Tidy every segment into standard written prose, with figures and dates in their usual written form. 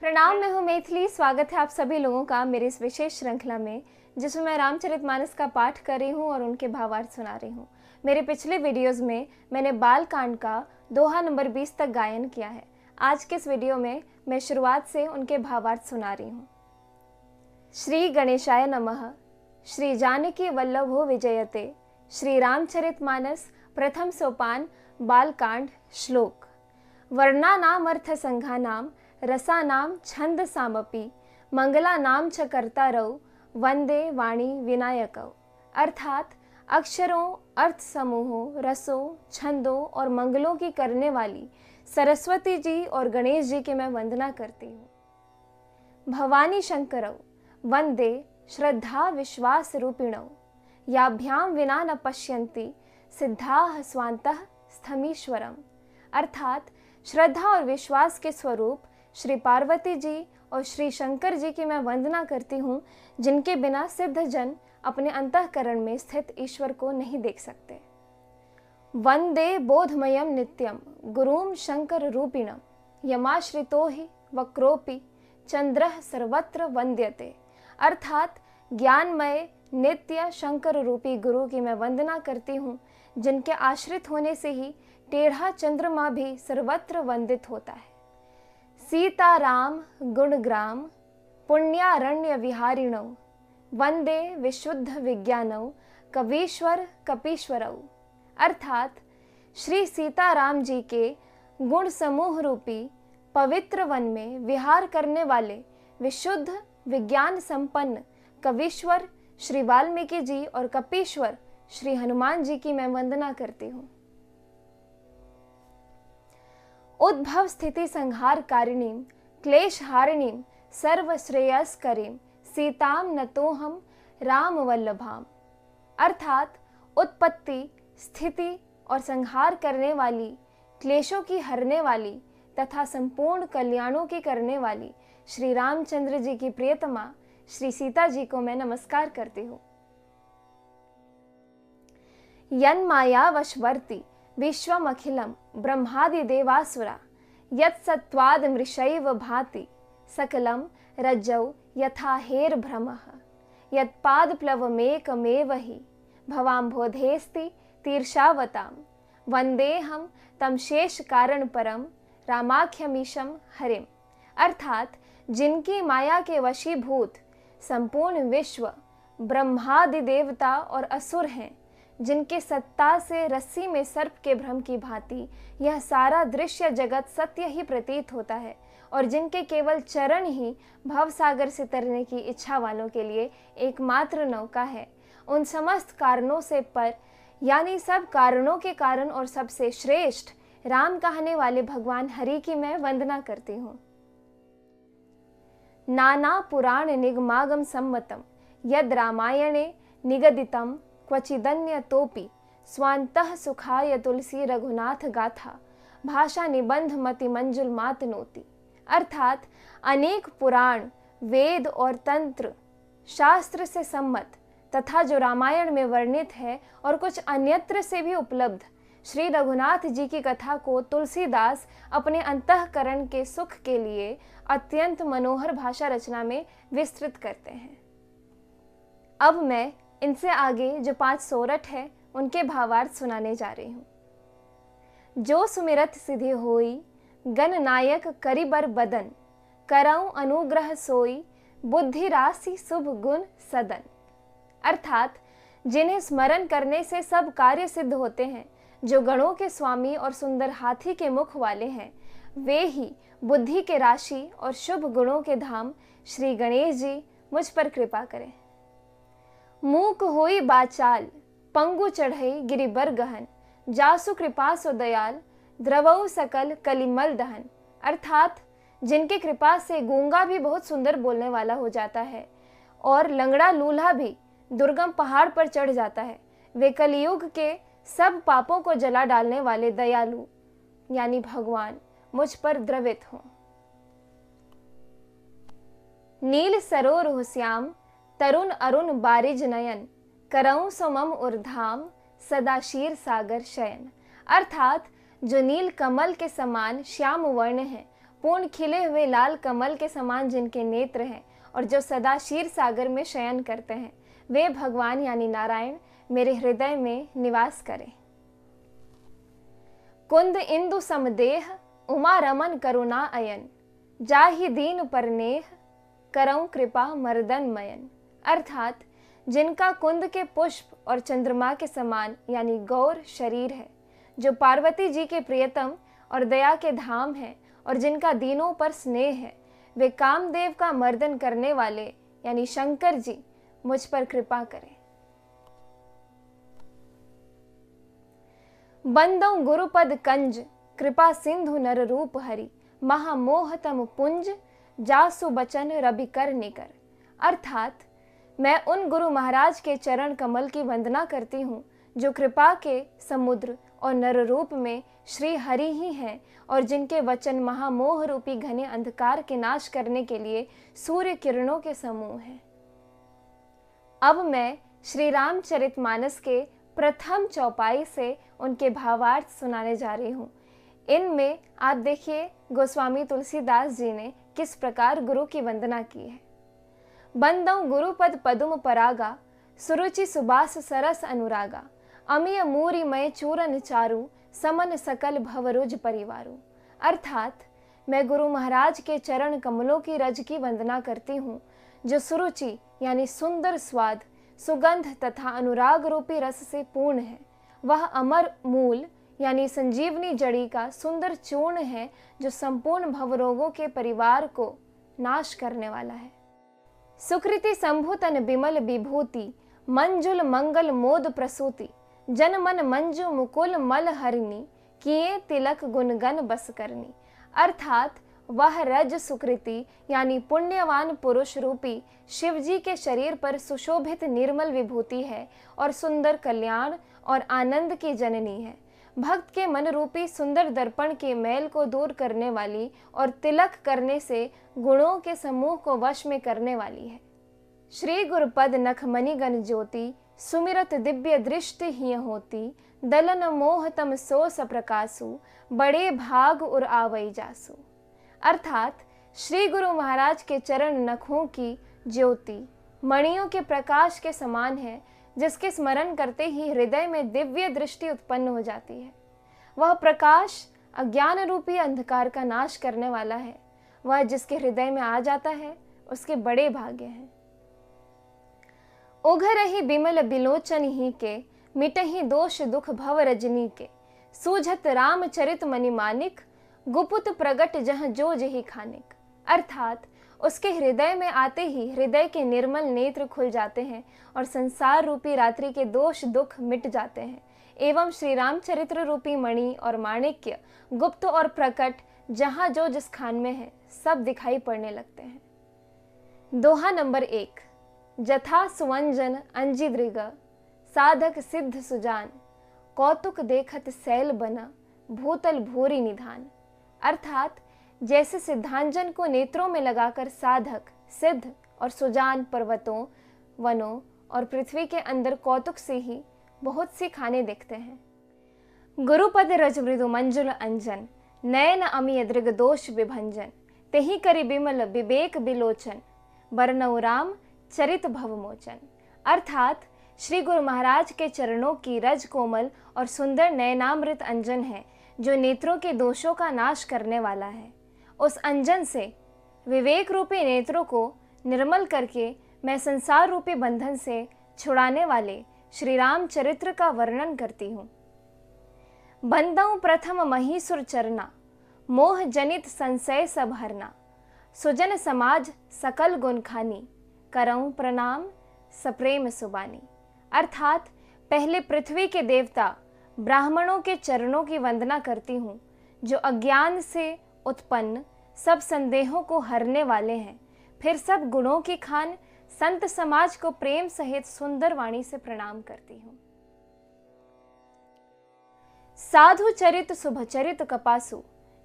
प्रणाम, मैं हूँ मैथिली। स्वागत है आप सभी लोगों का मेरे इस विशेष श्रृंखला में, जिसमें मैं रामचरितमानस का पाठ कर रही हूँ और उनके भावार्थ सुना रही हूँ। मेरे पिछले वीडियोस में मैंने बाल कांड का दोहा नंबर 20 तक गायन किया है। आज के इस वीडियो में मैं शुरुआत से उनके भावार्थ सुना रही हूँ। श्री गणेशाय नमः। श्री जानकी वल्लभो विजयते। श्री रामचरितमानस प्रथम सोपान बालकांड श्लोक। वर्णानामर्थ संघानाम रसानाम छंद सामपि मंगलानाम च कर्तारौ वंदे वाणी विनायकौ। अर्थात अक्षरों, अर्थ समूहों, रसों, छंदों और मंगलों की करने वाली सरस्वती जी और गणेश जी की मैं वंदना करती हूँ। भवानी शंकरौ वंदे श्रद्धा विश्वास रूपिणौ। याभ्याम विना न पश्यन्ति सिद्धाः स्वान्तः स्थमीश्वरम। अर्थात श्रद्धा और विश्वास के स्वरूप श्री पार्वती जी और श्री शंकर जी की मैं वंदना करती हूँ, जिनके बिना सिद्ध जन अपने अंतःकरण में स्थित ईश्वर को नहीं देख सकते। वंदे बोधमयम नित्यम गुरुम शंकर रूपिणम। यमाश्रितो हि वक्रोपि चंद्रः सर्वत्र वंद्यते। अर्थात ज्ञानमय नित्य शंकर रूपी गुरु की मैं वंदना करती हूँ, जिनके आश्रित होने से ही टेढ़ा चंद्रमा भी सर्वत्र वंदित होता है। सीताराम गुणग्राम पुण्यारण्य विहारिणौ वंदे विशुद्ध विज्ञानौ कवीश्वर कपीश्वरौ। अर्थात श्री सीताराम जी के गुण समूह रूपी पवित्र वन में विहार करने वाले विशुद्ध विज्ञान संपन्न कवीश्वर श्री वाल्मीकि जी और कपीश्वर श्री हनुमान जी की मैं वंदना करती हूँ। उद्भव स्थिति संहार कारिणीम क्लेश हारिणीम सर्व श्रेयस करीम सीताम नतोहम राम वल्लभाम। अर्थात उत्पत्ति, स्थिति और संहार करने वाली, क्लेशों की हरने वाली तथा संपूर्ण कल्याणों की करने वाली श्री रामचंद्र जी की प्रियतमा श्री सीता जी को मैं नमस्कार करती हूँ। यन माया वशवर्ती विश्वमखिलम ब्रह्मादि देवासुरा यत्सत्वाद मृषैव भाति सकलम रज्जौ यथा हेर भ्रमः यत्पादप्लवमेकमेव हि भवाम्भोधेस्ति तीर्षावताम वंदेहम तम शेष कारण परम रामाख्यमीशम हरिम। अर्थात जिनकी माया के वशीभूत संपूर्ण विश्व ब्रह्मादि देवता और असुर हैं, जिनके सत्ता से रस्सी में सर्प के भ्रम की भांति यह सारा दृश्य जगत सत्य ही प्रतीत होता है, और जिनके केवल चरण ही भवसागर से तरने की इच्छा वालों के लिए एकमात्र नौका है, उन समस्त कारणों से पर यानी सब कारणों के कारण और सबसे श्रेष्ठ राम कहने वाले भगवान हरि की मैं वंदना करती हूँ। नाना पुराण निगमागम सम्मतम यद रामायणे निगदितम क्वचिदन्य तोपि स्वांतः सुखाय तुलसी रघुनाथ गाथा भाषा निबंध मति मंजुल मातनोति। अर्थात अनेक पुराण, वेद और तंत्र शास्त्र से सम्मत तथा जो रामायण में वर्णित है और कुछ अन्यत्र से भी उपलब्ध श्री रघुनाथ जी की कथा को तुलसीदास अपने अंतःकरण के सुख के लिए अत्यंत मनोहर भाषा रचना में विस्तृत करते हैं। अब मैं इनसे आगे जो 5 सोरठ है उनके भावार्थ सुनाने जा रही हूँ। जो सुमिरत सिद्धि होई गण नायक करिबर बदन करऊं अनुग्रह सोई बुद्धि राशि शुभ गुण सदन। अर्थात जिन्हें स्मरण करने से सब कार्य सिद्ध होते हैं, जो गणों के स्वामी और सुंदर हाथी के मुख वाले हैं, वे ही बुद्धि के राशि और शुभ गुणों के धाम श्री गणेश जी मुझ पर कृपा करें। मूक होई बाचाल पंगु चढ़ई गिरिबर गहन जासु कृपा सो दयाल द्रवऊ सकल कलिमल दहन। अर्थात जिनके कृपा से गूंगा भी बहुत सुंदर बोलने वाला हो जाता है और लंगड़ा लूल्हा भी दुर्गम पहाड़ पर चढ़ जाता है, वे कलियुग के सब पापों को जला डालने वाले दयालु यानी भगवान मुझ पर द्रवित हों। नील सरोर हुश्याम तरुण अरुण बारिज नयन करऊं सोमम उर्धाम सदा शीर सागर शयन। अर्थात जो नील कमल के समान श्याम वर्ण है, पूर्ण खिले हुए लाल कमल के समान जिनके नेत्र हैं और जो सदा क्षीर सागर में शयन करते हैं, वे भगवान यानी नारायण मेरे हृदय में निवास करें। कुंद इंदु समदेह उमा रमन करुणा अयन, जाहि दीन पर नेह करऊं कृपा मर्दन मयन। अर्थात जिनका कुंद के पुष्प और चंद्रमा के समान यानी गौर शरीर है, जो पार्वती जी के प्रियतम और दया के धाम है और जिनका दीनों पर स्नेह है, वे कामदेव का मर्दन करने वाले यानी शंकर जी मुझ पर कृपा करें। बंदौ गुरुपद कंज कृपा सिंधु नर रूप हरि, महामोहतम पुंज जासु बचन रवि कर निकर। अर्थात मैं उन गुरु महाराज के चरण कमल की वंदना करती हूँ जो कृपा के समुद्र और नर रूप में श्री हरि ही हैं और जिनके वचन महामोह रूपी घने अंधकार के नाश करने के लिए सूर्य किरणों के समूह हैं। अब मैं श्री रामचरितमानस के प्रथम चौपाई से उनके भावार्थ सुनाने जा रही हूँ। इनमें आप देखिए गोस्वामी तुलसीदास जी ने किस प्रकार गुरु की वंदना की है। बंदौ गुरुपद पदुम परागा, सुरुचि सुबास सरस अनुरागा, अमिय मूरी मय चूरन चारु, समन सकल भवरुज परिवारु। अर्थात मैं गुरु महाराज के चरण कमलों की रज की वंदना करती हूँ, जो सुरुचि यानी सुंदर स्वाद, सुगंध तथा अनुराग रूपी रस से पूर्ण है। वह अमर मूल यानी संजीवनी जड़ी का सुंदर चूर्ण है, जो संपूर्ण भवरोगों के परिवार को नाश करने वाला है। सुकृति संभुतन बिमल विभूति, मंजुल मंगल मोद प्रसूति, जन मन मंजु मुकुल मल हरिणी, किए तिलक गुणगन बस करनी। अर्थात वह रज सुकृति यानी पुण्यवान पुरुष रूपी शिवजी के शरीर पर सुशोभित निर्मल विभूति है और सुंदर कल्याण और आनंद की जननी है। भक्त के मन रूपी सुंदर दर्पण के मैल को दूर करने वाली और तिलक करने से गुणों के समूह को वश में करने वाली है। श्री गुरुपद नखमणि गण ज्योति, सुमिरत दिव्य दृष्टि ही होती, दलन मोह तम सो सप्रकाशु, बड़े भाग उर आवई जासु। अर्थात श्री गुरु महाराज के चरण नखों की ज्योति मणियों के प्रकाश के समान है, जिसके स्मरण करते ही हृदय में दिव्य दृष्टि उत्पन्न हो जाती है। वह प्रकाश अज्ञान रूपी अंधकार का नाश करने वाला है। वह जिसके हृदय में आ जाता है उसके बड़े भाग्य हैं। उघरहि बिमल बिलोचन ही के, मिटहि दोष दुख भव रजनी के, सूझत रामचरित मणि मानिक, गुपुत प्रगट जह जो जही खानिक। अर्थात उसके हृदय में आते ही हृदय के निर्मल नेत्र खुल जाते हैं और संसार रूपी रात्रि के दोष दुख मिट जाते हैं, एवं श्री रामचरित्र रूपी मणि और माणिक्य गुप्त और प्रकट जहाँ जो जिस खान में है सब दिखाई पड़ने लगते हैं। दोहा नंबर 1। जथा सुवंजन अंजी दृग, साधक सिद्ध सुजान, कौतुक देखत सैल बना, भूतल भूरी निधान। अर्थात जैसे सिद्धांजन को नेत्रों में लगाकर साधक सिद्ध और सुजान पर्वतों, वनों और पृथ्वी के अंदर कौतुक से ही बहुत सी खाने देखते हैं। गुरुपद रज मृदु मंजुल अंजन, नयन अमिय दृग दोष विभंजन, तेहि करि बिमल विवेक बिलोचन, बरनऊ राम चरित भवमोचन। अर्थात श्री गुरु महाराज के चरणों की रज कोमल और सुंदर नयनामृत अंजन है, जो नेत्रों के दोषों का नाश करने वाला है। उस अंजन से विवेक रूपी नेत्रों को निर्मल करके मैं संसार रूपी बंधन से छुड़ाने वाले श्री राम चरित्र का वर्णन करती हूँ। बंदौ प्रथम महीसुर चरना, मोह जनित संशय सब हरना, सुजन समाज सकल गुण खानी, करऊं प्रणाम सप्रेम सुबानी। अर्थात पहले पृथ्वी के देवता ब्राह्मणों के चरणों की वंदना करती हूँ, जो अज्ञान से उत्पन्न सब संदेहों को हरने वाले हैं। फिर सब गुणों की खान संत समाज को प्रेम सहित सुंदर वाणी से प्रणाम करती हूँ। साधु चरित शुभचरित कपासु,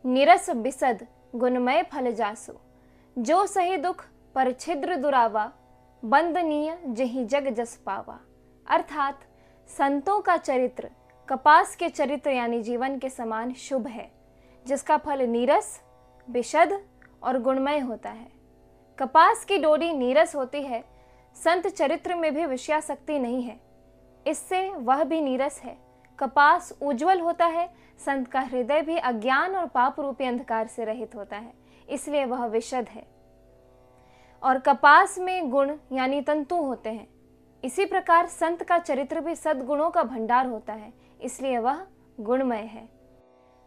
निरस बिसद गुणमय फल जासु, जो सही दुख पर छिद्र दुरावा, बंदनीय जही जग जस पावा। अर्थात संतों का चरित्र कपास के चरित्र यानी जीवन के समान शुभ है, जिसका फल नीरस विशद और गुणमय होता है। कपास की डोरी नीरस होती है, संत चरित्र में भी विषयासक्ति नहीं है, इससे वह भी नीरस है। कपास उज्जवल होता है, संत का हृदय भी अज्ञान और पाप रूपी अंधकार से रहित होता है, इसलिए वह विशद है। और कपास में गुण यानी तंतु होते हैं। इसी प्रकार संत का चरित्र भी सद्गुणों का भंडार होता है, इसलिए वह गुणमय है।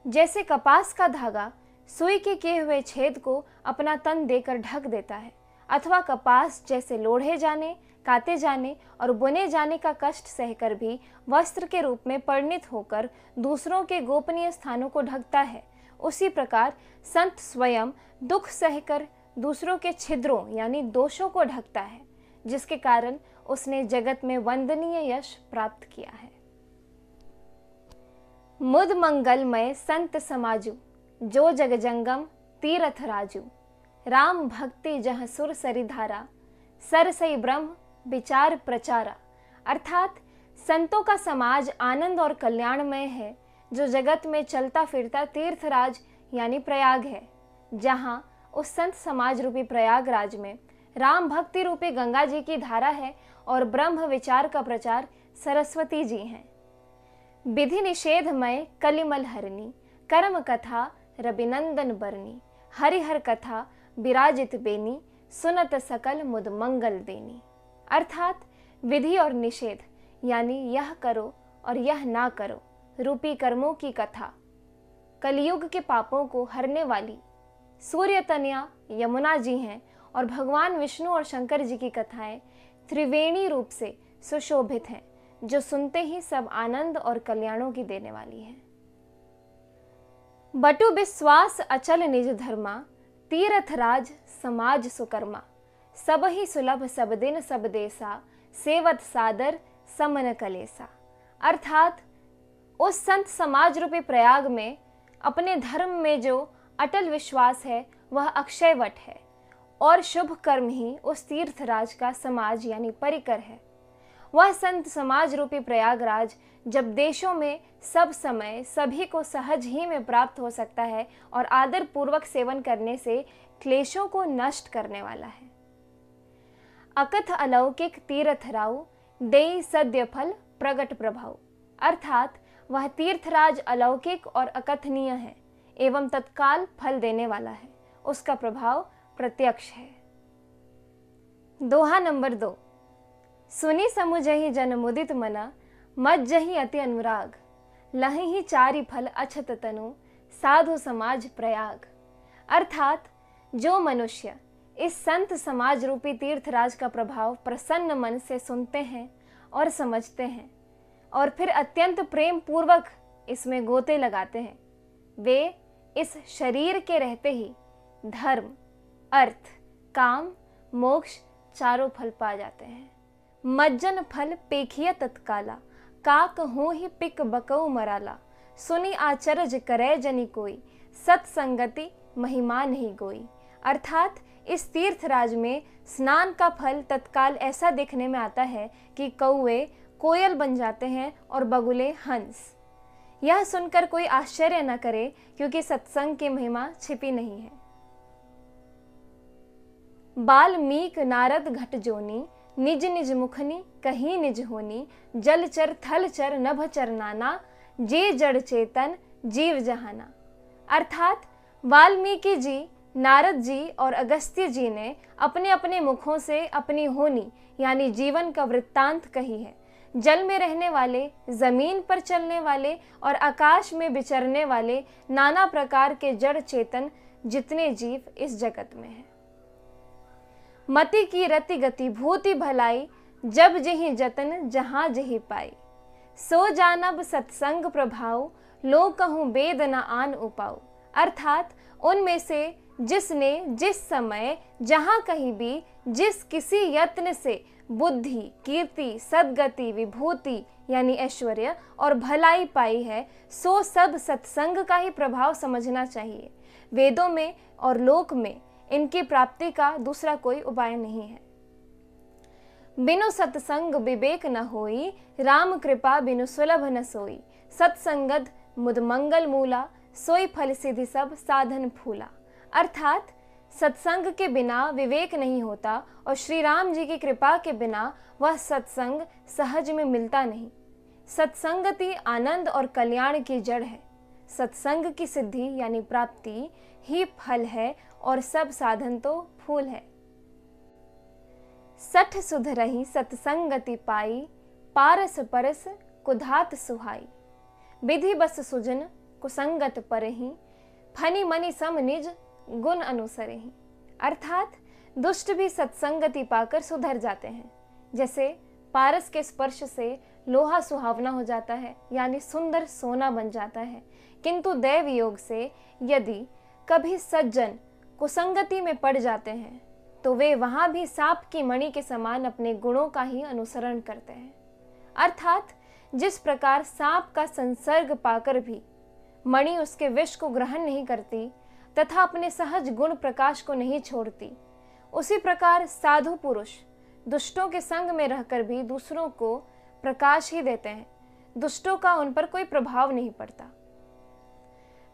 जैसे कपास का धागा सुई के किए हुए छेद को अपना तन देकर ढक देता है, अथवा कपास जैसे लोढ़े जाने, काते जाने और बुने जाने का कष्ट सहकर भी वस्त्र के रूप में परिणित होकर दूसरों के गोपनीय स्थानों को ढकता है, उसी प्रकार संत स्वयं दुख सहकर दूसरों के छिद्रों यानी दोषों को ढकता है, जिसके कारण उसने जगत में वंदनीय यश प्राप्त किया है। मुद मंगलमय संत समाजू, जो जग जंगम तीरथ राजू। राम भक्ति जह सुर सरिधारा, सरसई ब्रह्म विचार प्रचारा। अर्थात संतों का समाज आनंद और कल्याणमय है, जो जगत में चलता फिरता तीर्थराज यानी प्रयाग है, जहाँ उस संत समाज रूपी प्रयागराज में राम भक्ति रूपी गंगा जी की धारा है और ब्रह्म विचार का प्रचार सरस्वती जी हैं। विधि निषेधमय कलिमल हरनी, कर्म कथा रविनंदन बरनी। हरिहर कथा विराजित बेनी, सुनत सकल मुद मंगल देनी। अर्थात विधि और निषेध यानी यह करो और यह ना करो रूपी कर्मों की कथा, कलयुग के पापों को हरने वाली सूर्य तनया यमुना जी हैं, और भगवान विष्णु और शंकर जी की कथाएं त्रिवेणी रूप से सुशोभित हैं, जो सुनते ही सब आनंद और कल्याणों की देने वाली है। बटु विश्वास अचल निज धर्मा, तीरथ राज समाज सुकर्मा। सब ही सुलभ सब दिन सब देसा, सेवत सादर समन कलेसा। अर्थात उस संत समाज रूपी प्रयाग में अपने धर्म में जो अटल विश्वास है वह अक्षयवट है, और शुभ कर्म ही उस तीर्थराज का समाज यानी परिकर है। वह संत समाज रूपी प्रयागराज जब देशों में सब समय सभी को सहज ही में प्राप्त हो सकता है और आदर पूर्वक सेवन करने से क्लेशों को नष्ट करने वाला है। अकथ अलौकिक तीर्थ राउ, देई सद्य फल प्रगट प्रभाव। अर्थात वह तीर्थराज अलौकिक और अकथनीय है एवं तत्काल फल देने वाला है, उसका प्रभाव प्रत्यक्ष है। दोहा नंबर 2। सुनी समुझहि जन मुदित मना, मज्जहि अति अनुराग। लहि चारि फल अछत तनु, साधु समाज प्रयाग। अर्थात जो मनुष्य इस संत समाज रूपी तीर्थराज का प्रभाव प्रसन्न मन से सुनते हैं और समझते हैं और फिर अत्यंत प्रेम पूर्वक इसमें गोते लगाते हैं, वे इस शरीर के रहते ही धर्म, अर्थ, काम, मोक्ष चारों फल पा जाते हैं। मज्जन फल पेखिया तत्काला, काक हो ही पिक बकऊ मराला। सुनी आचरज करे जनी कोई, सत्संगति महिमा नहीं गोई। अर्थात इस तीर्थराज में स्नान का फल तत्काल ऐसा देखने में आता है कि कौवे कोयल बन जाते हैं और बगुले हंस। यह सुनकर कोई आश्चर्य न करे, क्योंकि सत्संग की महिमा छिपी नहीं है। बाल्मीक नारद घट जोनी, निज निज मुखनी कहीं निज होनी। जलचर थलचर नभचर नाना, जे जड़ चेतन जीव जहाना। अर्थात वाल्मीकि जी, नारद जी और अगस्त्य जी ने अपने अपने मुखों से अपनी होनी यानी जीवन का वृत्तांत कही है। जल में रहने वाले, जमीन पर चलने वाले और आकाश में विचरने वाले नाना प्रकार के जड़ चेतन जितने जीव इस जगत में हैं। मति की रति गति भूति भलाई, जब जही जतन जहां जही पाई। सो जानब सत्संग प्रभाव, लो कहूँ वेद न आन उपाऊ। अर्थात उनमें से जिसने जिस समय जहां कहीं भी जिस किसी यत्न से बुद्धि, कीर्ति, सद्गति, विभूति यानी ऐश्वर्य और भलाई पाई है, सो सब सत्संग का ही प्रभाव समझना चाहिए। वेदों में और लोक में इनकी प्राप्ति का दूसरा कोई उपाय नहीं है। बिनु सत्संग विवेक न होई, राम कृपा बिनु सुलभ न सोई। सत्संगत मुद मंगल मूला, सोई फल सिद्धि सब साधन फूला। अर्थात सत्संग के बिना विवेक नहीं होता और श्री राम जी की कृपा के बिना वह सत्संग सहज में मिलता नहीं। सत्संगति आनंद और कल्याण की जड़ है। सत्संग की सिद्धि यानी प्राप्ति ही फल है और सब साधन तो फूल है। सठ सुध रही सत्संगति पाई, पारस परस कुधात सुहाई। विधि बस सुजन कुसंगत परहि, फनि मनि सम निज गुण अनुसरहि। अर्थात दुष्ट भी सत्संगति पाकर सुधर जाते हैं। जैसे पारस के स्पर्श से लोहा सुहावना हो जाता है, यानी सुंदर सोना बन जाता है, किंतु दैव योग से यदि कभी सज्जन कुसंगति में पड़ जाते हैं तो वे वहां भी सांप की मणि के समान अपने गुणों का ही अनुसरण करते हैं। अर्थात जिस प्रकार सांप का संसर्ग पाकर भी मणि उसके विष को ग्रहण नहीं करती तथा अपने सहज गुण प्रकाश को नहीं छोड़ती, उसी प्रकार साधु पुरुष दुष्टों के संग में रहकर भी दूसरों को प्रकाश ही देते हैं। दुष्टों का उन पर कोई प्रभाव नहीं पड़ता।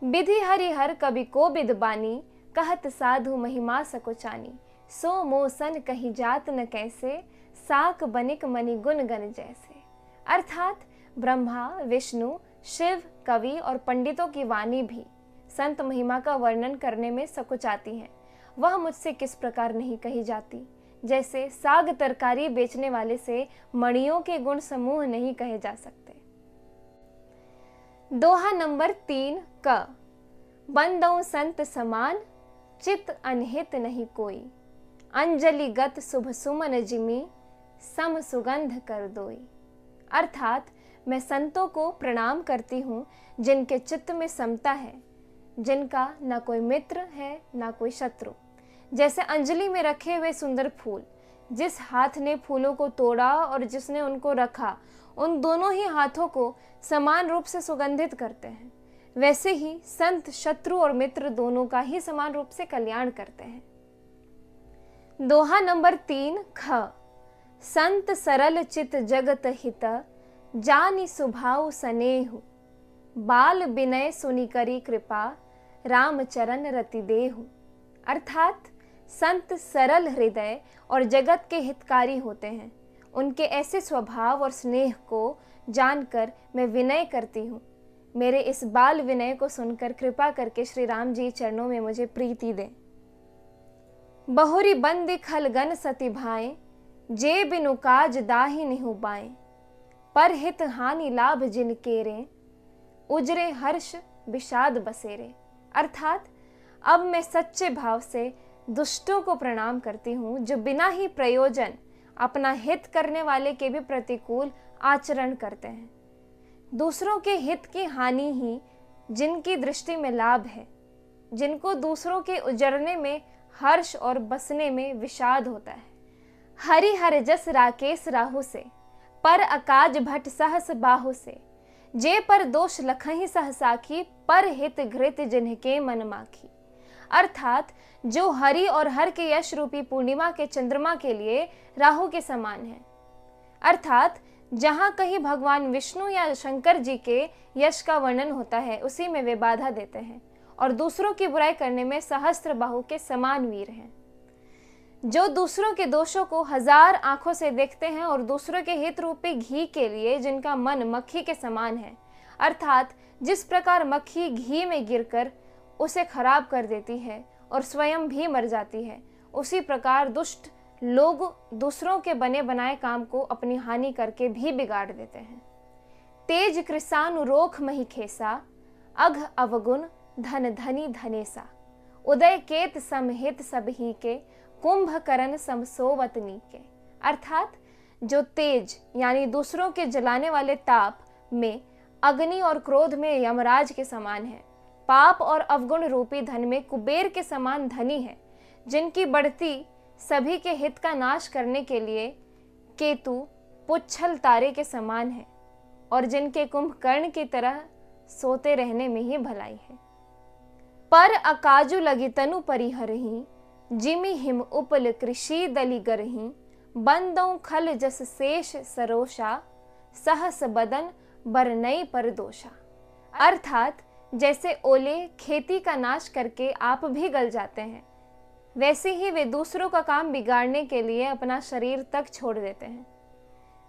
विधि हरिहर कवि को बिदबानी, कहत साधु महिमा सकुचानी। सो मोसन कहीं जात न कैसे, साक बनिक मणि गुण गण जैसे। अर्थात ब्रह्मा, विष्णु, शिव, कवि और पंडितों की वाणी भी संत महिमा का वर्णन करने में सकुचाती हैं। वह मुझसे किस प्रकार नहीं कही जाती, जैसे साग तरकारी बेचने वाले से मणियों के गुण समूह नहीं कहे जा सकते। दोहा नंबर 3 क। बंदों संत समान, चित अनहित नहीं कोई। अंजलि गत शुभ सुमन जिमी, सम सुगंध कर दोई। अर्थात मैं संतों को प्रणाम करती हूँ जिनके चित्त में समता है, जिनका न कोई मित्र है न कोई शत्रु। जैसे अंजलि में रखे हुए सुंदर फूल, जिस हाथ ने फूलों को तोड़ा और जिसने उनको रखा, उन दोनों ही हाथों को समान रूप से सुगंधित करते हैं। वैसे ही संत शत्रु और मित्र दोनों का ही समान रूप से कल्याण करते हैं। दोहा नंबर 3 ख। संत सरल चित जगत हित, जानि सुभाव सनेहु। बाल विनय सुनि करी कृपा, राम चरण रति देहु। अर्थात संत सरल हृदय और जगत के हितकारी होते हैं। उनके ऐसे स्वभाव और स्नेह को जानकर मैं विनय करती हूँ। मेरे इस बाल विनय को सुनकर कृपा करके श्री राम जी चरणों में मुझे प्रीति दें। बहुरी बंदी खलगन सति भाएं, जे बिनु काज दाहि निहु बाएं। पर हित हानि लाभ जिन केरे, उजरे हर्ष विषाद बसेरे। अर्थात अब मैं सच्चे भाव से दुष्टों को प्रणाम करती हूँ, जो बिना ही प्रयोजन अपना हित करने वाले के भी प्रतिकूल आचरण करते हैं। दूसरों के हित की हानि ही जिनकी दृष्टि में लाभ है, जिनको दूसरों के उजड़ने में हर्ष और बसने में विषाद होता है। हरि हर जस राकेश राहु से, पर अकाज भट सहस बाहु से। जे पर दोष लखहि सहसाखी, पर हित घृत जिन्हके मन माखी। अर्थात जो हरि और हर के यश रूपी पूर्णिमा के चंद्रमा के लिए राहु के समान है। अर्थात जहां कहीं भगवान विष्णु या शंकर जी के यश का वर्णन होता है, उसी में वे बाधा देते हैं और दूसरों की बुराई करने में सहस्त्र बाहु के समान वीर हैं। जो दूसरों के दोषों को 1000 आंखों से देखते हैं और दूसरों के हित रूपी घी के लिए जिनका मन मक्खी के समान है। अर्थात जिस प्रकार मक्खी घी में गिरकर उसे खराब कर देती है और स्वयं भी मर जाती है, उसी प्रकार दुष्ट लोग दूसरों के बने बनाए काम को अपनी हानि करके भी बिगाड़ देते हैं। तेज कृसानु रोख मही खेसा, अघ अवगुण धन धनी धनेसा। उदय केत समहित सब ही के, कुंभकर्ण समसोवत नीके। अर्थात जो तेज यानी दूसरों के जलाने वाले ताप में अग्नि और क्रोध में यमराज के समान है, पाप और अवगुण रूपी धन में कुबेर के समान धनी है, जिनकी बढ़ती सभी के हित का नाश करने के लिए केतु पुच्छल तारे के समान है और जिनके कुंभकर्ण की तरह सोते रहने में ही भलाई है। पर अकाजु लगी तनु परिहरही, जिमि हिम उपल कृषि दली गरही। बंदों खल जस शेष सरोषा, सहस बदन बरनई पर दोषा। अर्थात जैसे ओले खेती का नाश करके आप भी गल जाते हैं, वैसे ही वे दूसरों का काम बिगाड़ने के लिए अपना शरीर तक छोड़ देते हैं।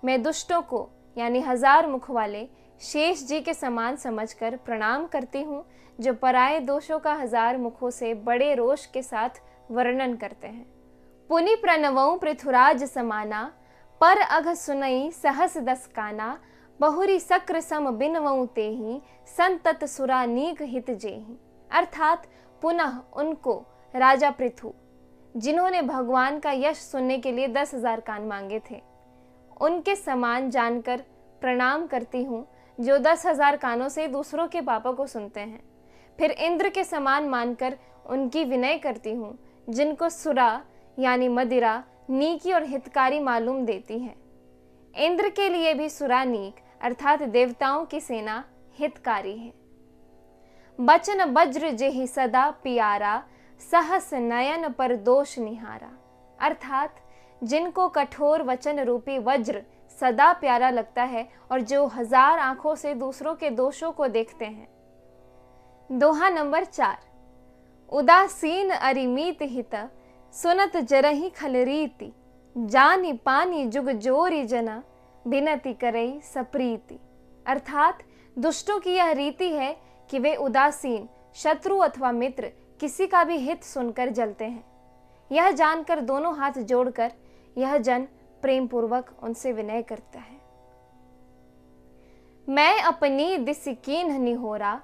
मैं दुष्टों को यानी 1000 मुख वाले शेष जी के समान समझकर प्रणाम करती हूँ, जो पराये दोषों का 1000 मुखों से बड़े रोष के साथ वर्णन करते हैं। पुनि प्रणवऊ पृथुराज समाना, पर अघ सुनई सहस दस काना, बहुरी सक्र सम बिनवऊ तेहि, संतत सुरा नीक हित जेहि। अर्थात पुनः उनको राजा पृथु, जिन्होंने भगवान का यश सुनने के लिए 10,000 कान मांगे थे, उनके समान जानकर प्रणाम करती हूँ, जो 10,000 कानों से दूसरों के पापों को सुनते हैं। फिर इंद्र के समान मानकर उनकी विनय करती हूँ, जिनको सुरा यानी मदिरा नीकी और हितकारी मालूम देती है। इंद्र के लिए भी सुरा नीक अर्थात देवताओं की सेना हितकारी है। बचन वज्र जेहि सदा पियारा, सहस नयन पर दोष निहारा। अर्थात जिनको कठोर वचन रूपी वज्र सदा प्यारा लगता है और जो 1000 आंखों से दूसरों के दोषों को देखते हैं। दोहा नंबर 4। उदासीन अरिमीत हित, सुनत जरहि खलरीति, जानी पानी जुग जोरी जना, बिनती करई सप्रीति। अर्थात दुष्टों की यह रीति है कि वे उदासीन शत्रु अथवा मित्र किसी का भी हित सुनकर जलते हैं। यह जानकर दोनों हाथ जोड़कर यह जन प्रेम पूर्वक उनसे विनय करता है। मैं अपनी दिस कीन्ह निहोरा,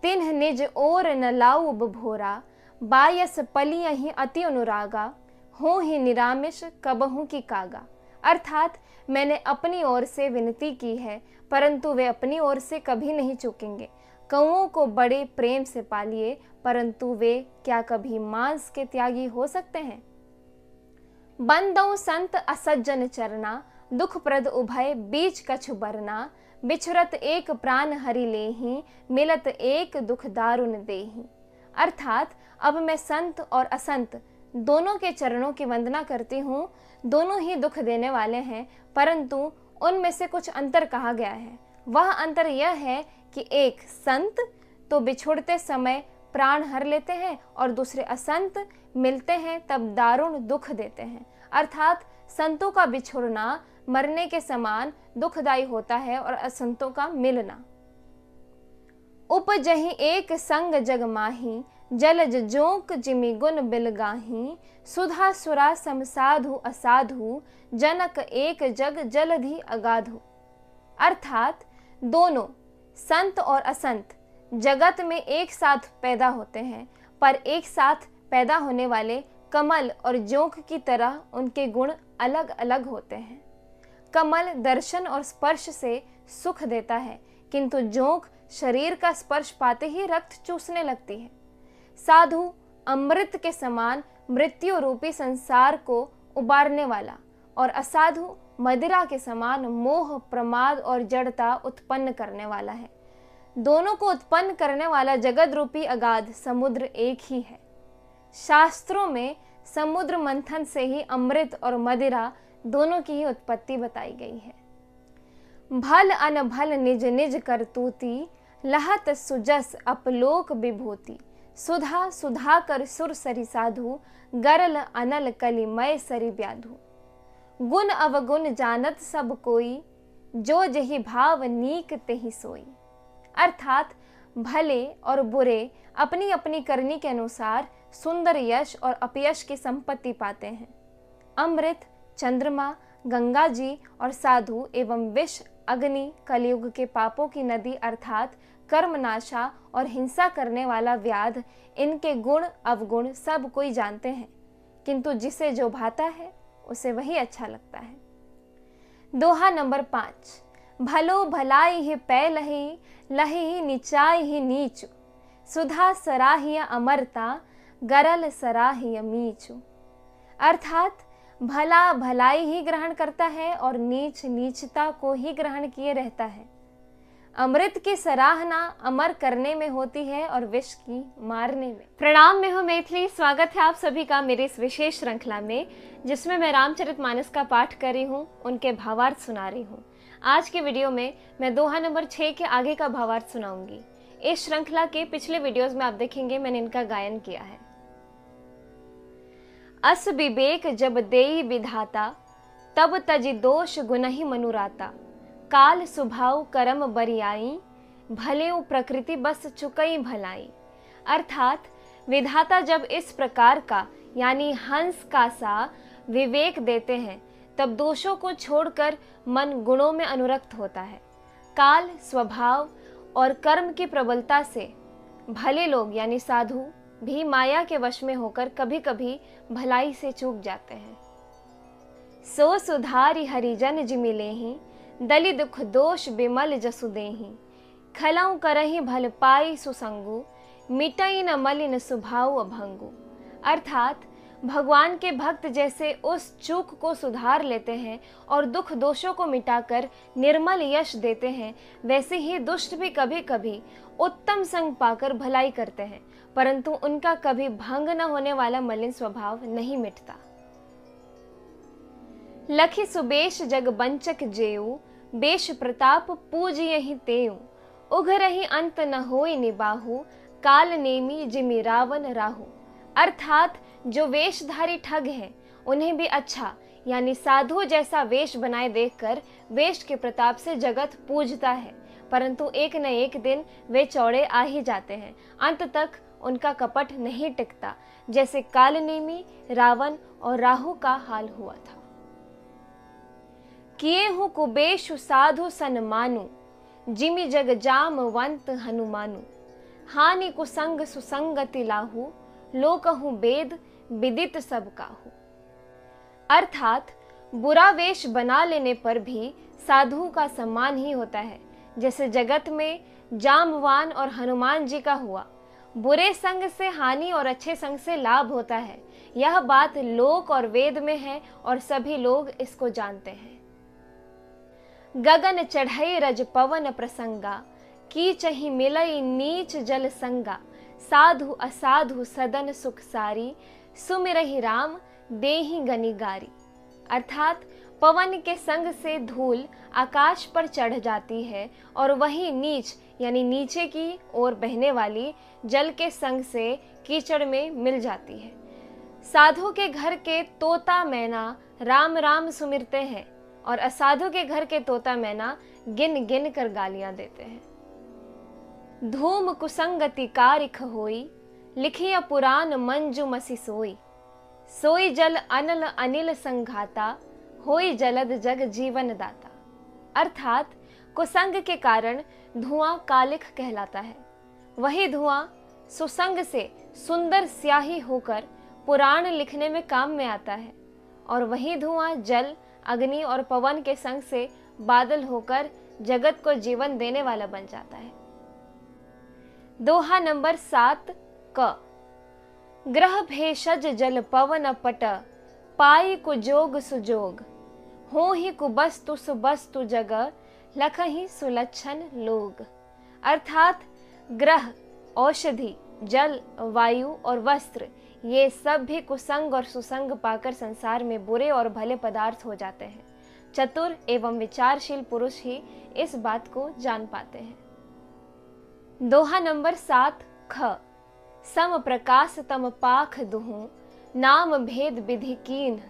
तिन्ह निज ओर न लाऊ भोरा, बायस पलियहि अति अनुरागा, हो ही निरामिष कबहू की कागा। अर्थात मैंने अपनी ओर से विनती की है, परंतु वे अपनी ओर से कभी नहीं चूकेंगे। कौओं को बड़े प्रेम से पालिए, परंतु वे क्या कभी मांस के त्यागी हो सकते हैं। बंदौ संत असज्जन चरना, दुख प्रद उभय बीच कछु बरना, बिछुरत एक प्राण हरि लेहि, मिलत एक दुख दारुण देहि। अर्थात अब मैं संत और असंत दोनों के चरणों की वंदना करती हूँ। दोनों ही दुख देने वाले हैं, परंतु उनमें से कुछ अंतर कहा गया है। वह अंतर यह है कि एक संत तो बिछुड़ते समय प्राण हर लेते हैं और दूसरे असंत मिलते हैं तब दारुण दुख देते हैं। अर्थात संतों का बिछुड़ना मरने के समान दुखदायी होता है और असंतों का मिलना। उपजहि एक संग जग माही, जलज जोंक जिमि गुण बिलगाही, सुधा सुरा सम साधु असाधु, जनक एक जग जलधि अगाधु। अर्थात दोनों संत और असंत जगत में एक साथ पैदा होते हैं, पर एक साथ पैदा होने वाले कमल और जोंक की तरह उनके गुण अलग अलग होते हैं। कमल दर्शन और स्पर्श से सुख देता है, किंतु जोंक शरीर का स्पर्श पाते ही रक्त चूसने लगती है। साधु अमृत के समान मृत्यु रूपी संसार को उबारने वाला और असाधु मदिरा के समान मोह प्रमाद और जड़ता उत्पन्न करने वाला है। दोनों को उत्पन्न करने वाला जगत रूपी अगाध समुद्र एक ही है। शास्त्रों में समुद्र मंथन से ही अमृत और मदिरा दोनों की ही उत्पत्ति बताई गई है। भल अनभल निज निज करतूती, लहत सुजस अपलोक विभूति, सुधा सुधा कर सुर सरि साधु, गरल अनल कलिमय सरि व्याधु। गुण अवगुण जानत सब कोई, जो जहि भाव नीक तेहि सोई। अर्थात भले और बुरे अपनी अपनी करनी के अनुसार सुंदर यश और अपयश की संपत्ति पाते हैं। अमृत, चंद्रमा, गंगा जी और साधु एवं विष, अग्नि, कलयुग के पापों की नदी अर्थात कर्मनाशा और हिंसा करने वाला व्याध, इनके गुण अवगुण सब कोई जानते हैं, किंतु जिसे जो भाता है उसे वही अच्छा लगता है। दोहा नंबर 5। भलो भलाई ही पै लही, लही निचाई ही नीचु, सुधा सराहिय अमरता, गरल सराहिय मीचु। अर्थात भला भलाई ही ग्रहण करता है और नीच नीचता को ही ग्रहण किए रहता है। अमृत की सराहना अमर करने में होती है और विष की मारने में। प्रणाम, मैं हूँ मैथिली। स्वागत है आप सभी का मेरे इस विशेष श्रृंखला में, जिसमें मैं रामचरितमानस का पाठ कर रही हूँ, उनके भावार्थ सुना रही हूँ। आज के वीडियो में मैं दोहा नंबर 6 के आगे का भावार्थ सुनाऊंगी। इस श्रृंखला के पिछले वीडियोस में आप देखेंगे मैंने इनका गायन किया है। अस विवेक जब देई विधाता, तब तजि दोष गुनहि मनुराता। काल स्वभाव करम बरियाई, भले प्रकृति बस चुकई भलाई। अर्थात विधाता जब इस प्रकार का यानी हंस का सा विवेक देते हैं, तब दोषों को छोड़कर मन गुणों में अनुरक्त होता है। काल, स्वभाव और कर्म की प्रबलता से भले लोग यानी साधु भी माया के वश में होकर कभी कभी भलाई से चूक जाते हैं। सो सुधारि हरिजन जिमि लेहि, दलि दुख दोष बिमल जसु देहि। खलऊ करहि भल पाई सुसंगु, मिटई न मलिन स्वभाव अभंगु। अर्थात भगवान के भक्त जैसे उस चूक को सुधार लेते हैं और दुख दोषों को मिटाकर निर्मल यश देते हैं, वैसे ही दुष्ट भी कभी कभी उत्तम संग पाकर भलाई करते हैं, परंतु उनका कभी भंग न होने वाला मलिन स्वभाव नहीं मिटता। लखि सुबेश जग बंचक जेऊ, बेश प्रताप पूजियहि तेऊ। उघरहि अंत न होई निबाहु, काल नेमी जिमि रावण राहु। अर्थात जो वेशधारी ठग हैं, उन्हें भी अच्छा यानी साधु जैसा वेश बनाए देखकर वेश के प्रताप से जगत पूजता है, परंतु एक न एक दिन वे चौड़े आ ही जाते हैं। अंत तक उनका कपट नहीं टिकता, जैसे कालनेमी, रावण और राहु का हाल हुआ था। किए हूँ कुबेशु साधु सन्मानु, जिमि जग जामवंत हनुमानु। हानि कुसंग सुसंगति लाहु, लोकहु वेद विदित सब काहू। अर्थात बुरा वेश बना लेने पर भी साधु का सम्मान ही होता है, जैसे जगत में जामवान और हनुमान जी का हुआ। बुरे संग से हानि और अच्छे संग से लाभ होता है, यह बात लोक और वेद में है और सभी लोग इसको जानते हैं। गगन चढ़ई रज पवन प्रसंगा, की चही मिलई नीच जल संगा। साधु असाधु सदन सुख सारी, सुमिरहि राम देहि गनि गारी। अर्थात पवन के संग से धूल आकाश पर चढ़ जाती है और वही नीच यानी नीचे की ओर बहने वाली जल के संग से कीचड़ में मिल जाती है। साधु के घर के तोता मैना राम राम सुमिरते हैं और असाधु के घर के तोता मैना गिन गिन कर गालियां देते हैं। धूम कुसंगति कारिख होई, लिखिया पुराण मंजू मसी सोई। सोई जल अनल अनिल संघाता, होई जलद जग जीवन दाता। अर्थात कुसंग के कारण धुआं कालिख कहलाता है, वही धुआं सुसंग से सुंदर स्याही होकर पुराण लिखने में काम में आता है, और वही धुआं जल, अग्नि और पवन के संग से बादल होकर जगत को जीवन देने वाला बन जाता है। दोहा नंबर 7 क। ग्रह भेषज जल पवन पट, पाई कुजोग सुजोग। हो ही कुबस्तु सुबस्तु जग, लखहि सुलक्षण लोग। अर्थात ग्रह, औषधि, जल, वायु और वस्त्र, ये सब भी कुसंग और सुसंग पाकर संसार में बुरे और भले पदार्थ हो जाते हैं। चतुर एवं विचारशील पुरुष ही इस बात को जान पाते हैं। दोहा नंबर 7 ख। सम प्रकाश तम पाख दुहु, नाम भेद विधि कीन्ह।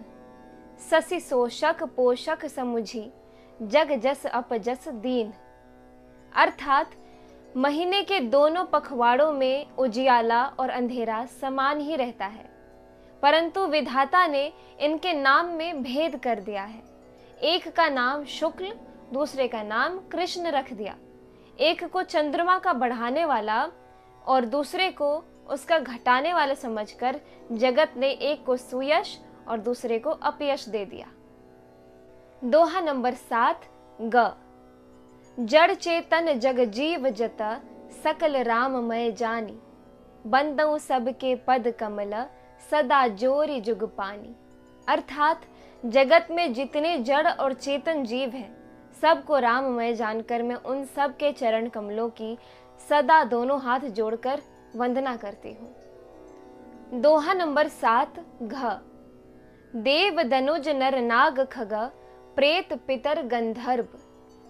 ससी शोषक पोषक समुझी, जग जस अपजस दीन। अर्थात महीने के दोनों पखवाड़ों में उजियाला और अंधेरा समान ही रहता है, परंतु विधाता ने इनके नाम में भेद कर दिया है। एक का नाम शुक्ल, दूसरे का नाम कृष्ण रख दिया। एक को चंद्रमा का बढ़ाने वाला और दूसरे को उसका घटाने वाला समझकर जगत ने एक को सुयश और दूसरे को अपयश दे दिया। दोहा नंबर 7 ग। जड़ चेतन जग जीव जत, सकल राममय जानी। बंदऊ सबके पद कमल, सदा जोरी जुग पानी। अर्थात जगत में जितने जड़ और चेतन जीव हैं, सबको राममय जानकर मैं उन सब के चरण कमलों की सदा दोनों हाथ जोड़कर वंदना करती हूँ। दोहा नंबर 7 घ। देव दनुज नर नाग खग, प्रेत पितर गंधर्व।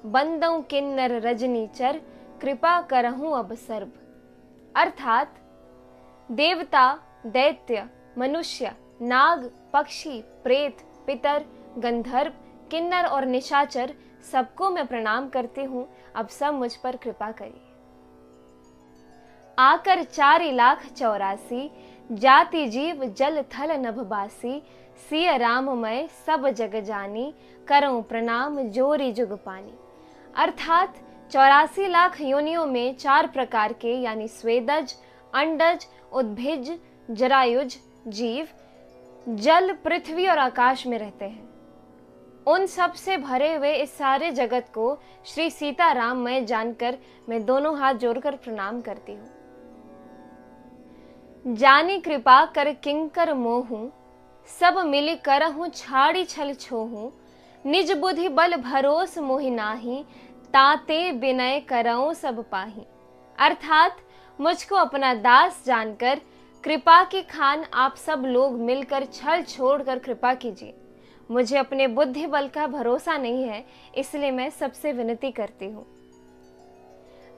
बंदऊ किन्नर रजनीचर, कृपा करहूं अब सर्व। अर्थात देवता, दैत्य, मनुष्य, नाग, पक्षी, प्रेत, पितर, गंधर्व, किन्नर और निशाचर सबको मैं प्रणाम करती हूँ, अब सब मुझ पर कृपा करिए। आकर 4,84,00,000 जाति जीव जल थल नभबासी, सिय राममय सब जग जानी, करऊं प्रणाम जोरी जुग पानी। अर्थात 84 लाख योनियों में 4 प्रकार के यानी स्वेदज, अंडज, उद्भिज, जरायुज जीव जल, पृथ्वी और आकाश में रहते हैं। उन सब से भरे हुए इस सारे जगत को श्री सीताराममय जानकर मैं दोनों हाथ जोड़कर प्रणाम करती हूँ। जानी कृपा कर किंकर मोहूं, सब मिली करहूं छाड़ी छल छोहूं, निज बुद्धि बल भरोस मोहि नाही, ताते विनय करऊं सब पाही। अर्थात मुझको अपना दास जानकर कृपा की खान आप सब लोग मिलकर छल छोड़कर कृपा कीजिए। मुझे अपने बुद्धि बल का भरोसा नहीं है, इसलिए मैं सबसे विनती करती हूँ।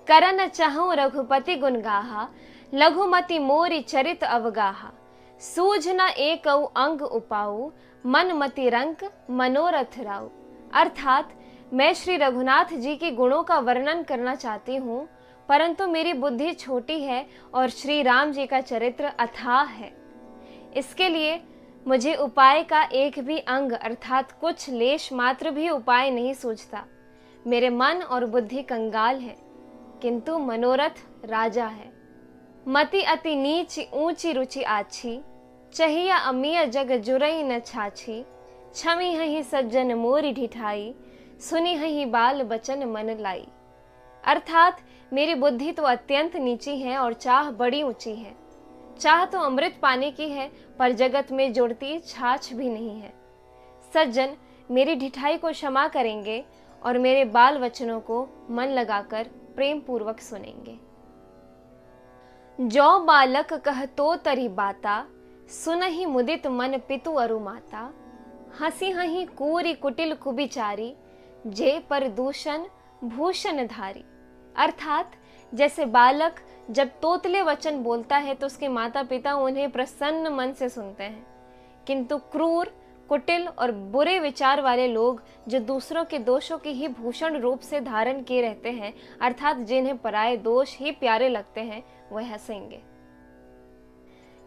करन चाहूं रघुपति गुण गाहा, लघुमति मोरी चरित अवगाहा, सूझ न एक अंग उपाऊ, मन मति रंक मनोरथ राऊ। अर्थात मैं श्री रघुनाथ जी के गुणों का वर्णन करना चाहती हूँ, परंतु मेरी बुद्धि छोटी है और श्री राम जी का चरित्र अथाह है। इसके लिए मुझे उपाय का एक भी अंग अर्थात कुछ लेश मात्र भी उपाय नहीं सूझता। मेरे मन और बुद्धि कंगाल है, किंतु मनोरथ राजा है। मति अति नीच ऊंची रुचि आछी, चहिया अमीय जग जुरई न छाछी, छमी हही सज्जन मोरी ढिठाई, सुनी हही बाल बचन मन लाई। अर्थात मेरी बुद्धि तो अत्यंत नीची है और चाह बड़ी ऊंची है। चाह तो अमृत पाने की है, पर जगत में जुड़ती छाछ भी नहीं है। सज्जन मेरी ढिठाई को क्षमा करेंगे और मेरे बाल वचनों को मन लगाकर प्रेम पूर्वक सुनेंगे। जो बालक कह तो तरी बाता, सुनहि मुदित मन पितु अरु माता, हंसी हही कूरी कुटिल कुबिचारी, जे पर दूषण भूषण धारी। अर्थात जैसे बालक जब तोतले वचन बोलता है तो उसके माता पिता उन्हें प्रसन्न मन से सुनते हैं, किंतु क्रूर, कुटिल और बुरे विचार वाले लोग जो दूसरों के दोषों की ही भूषण रूप से धारण किए रहते हैं, अर्थात जिन्हें पराये दोष ही प्यारे लगते हैं, वह हंसेंगे।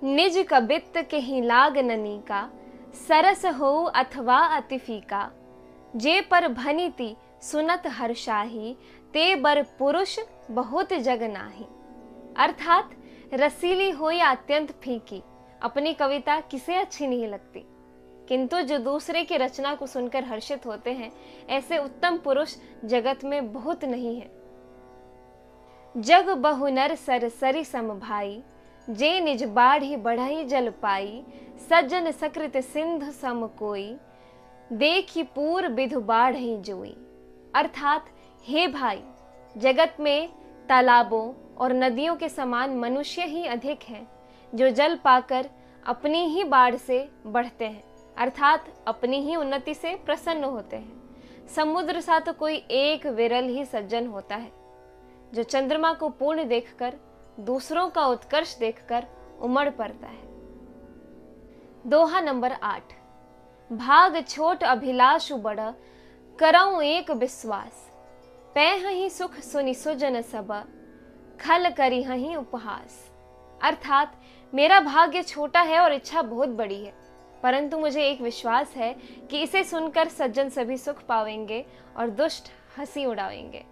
निज कबित्त के ही लाग ननी का, सरस हो अथवा अति फीका, जे पर भनीति सुनत हर्षाही, ते बर पुरुष बहुत जग नाही। अर्थात रसीली हो या अत्यंत फीकी, अपनी कविता किसे अच्छी नहीं लगती, किंतु जो दूसरे की रचना को सुनकर हर्षित होते हैं, ऐसे उत्तम पुरुष जगत में बहुत नहीं है। जग बहुनर सर सरी सम भाई, जे निज बाढ़ी बढ़ई जल पाई, सज्जन सकृत सिंधु सम कोई, देखी पूर विधु बाढ़ई जोई। अर्थात हे भाई, जगत में तालाबों और नदियों के समान मनुष्य ही अधिक हैं, जो जल पाकर अपनी ही बाढ़ से बढ़ते हैं, अर्थात अपनी ही उन्नति से प्रसन्न होते हैं। समुद्र सा तो कोई एक विरल ही सज्जन होता है, जो चंद्रमा को पूर्ण देखकर, दूसरों का उत्कर्ष देखकर उमड़ पड़ता है। दोहा नंबर 8। भाग छोट अभिलाषु बड़, करऊं एक विश्वास, पैह ही सुख सुनि सुजन सब, खल करी हही उपहास। अर्थात मेरा भाग्य छोटा है और इच्छा बहुत बड़ी है, परंतु मुझे एक विश्वास है कि इसे सुनकर सज्जन सभी सुख पावेंगे और दुष्ट हंसी उड़ावेंगे।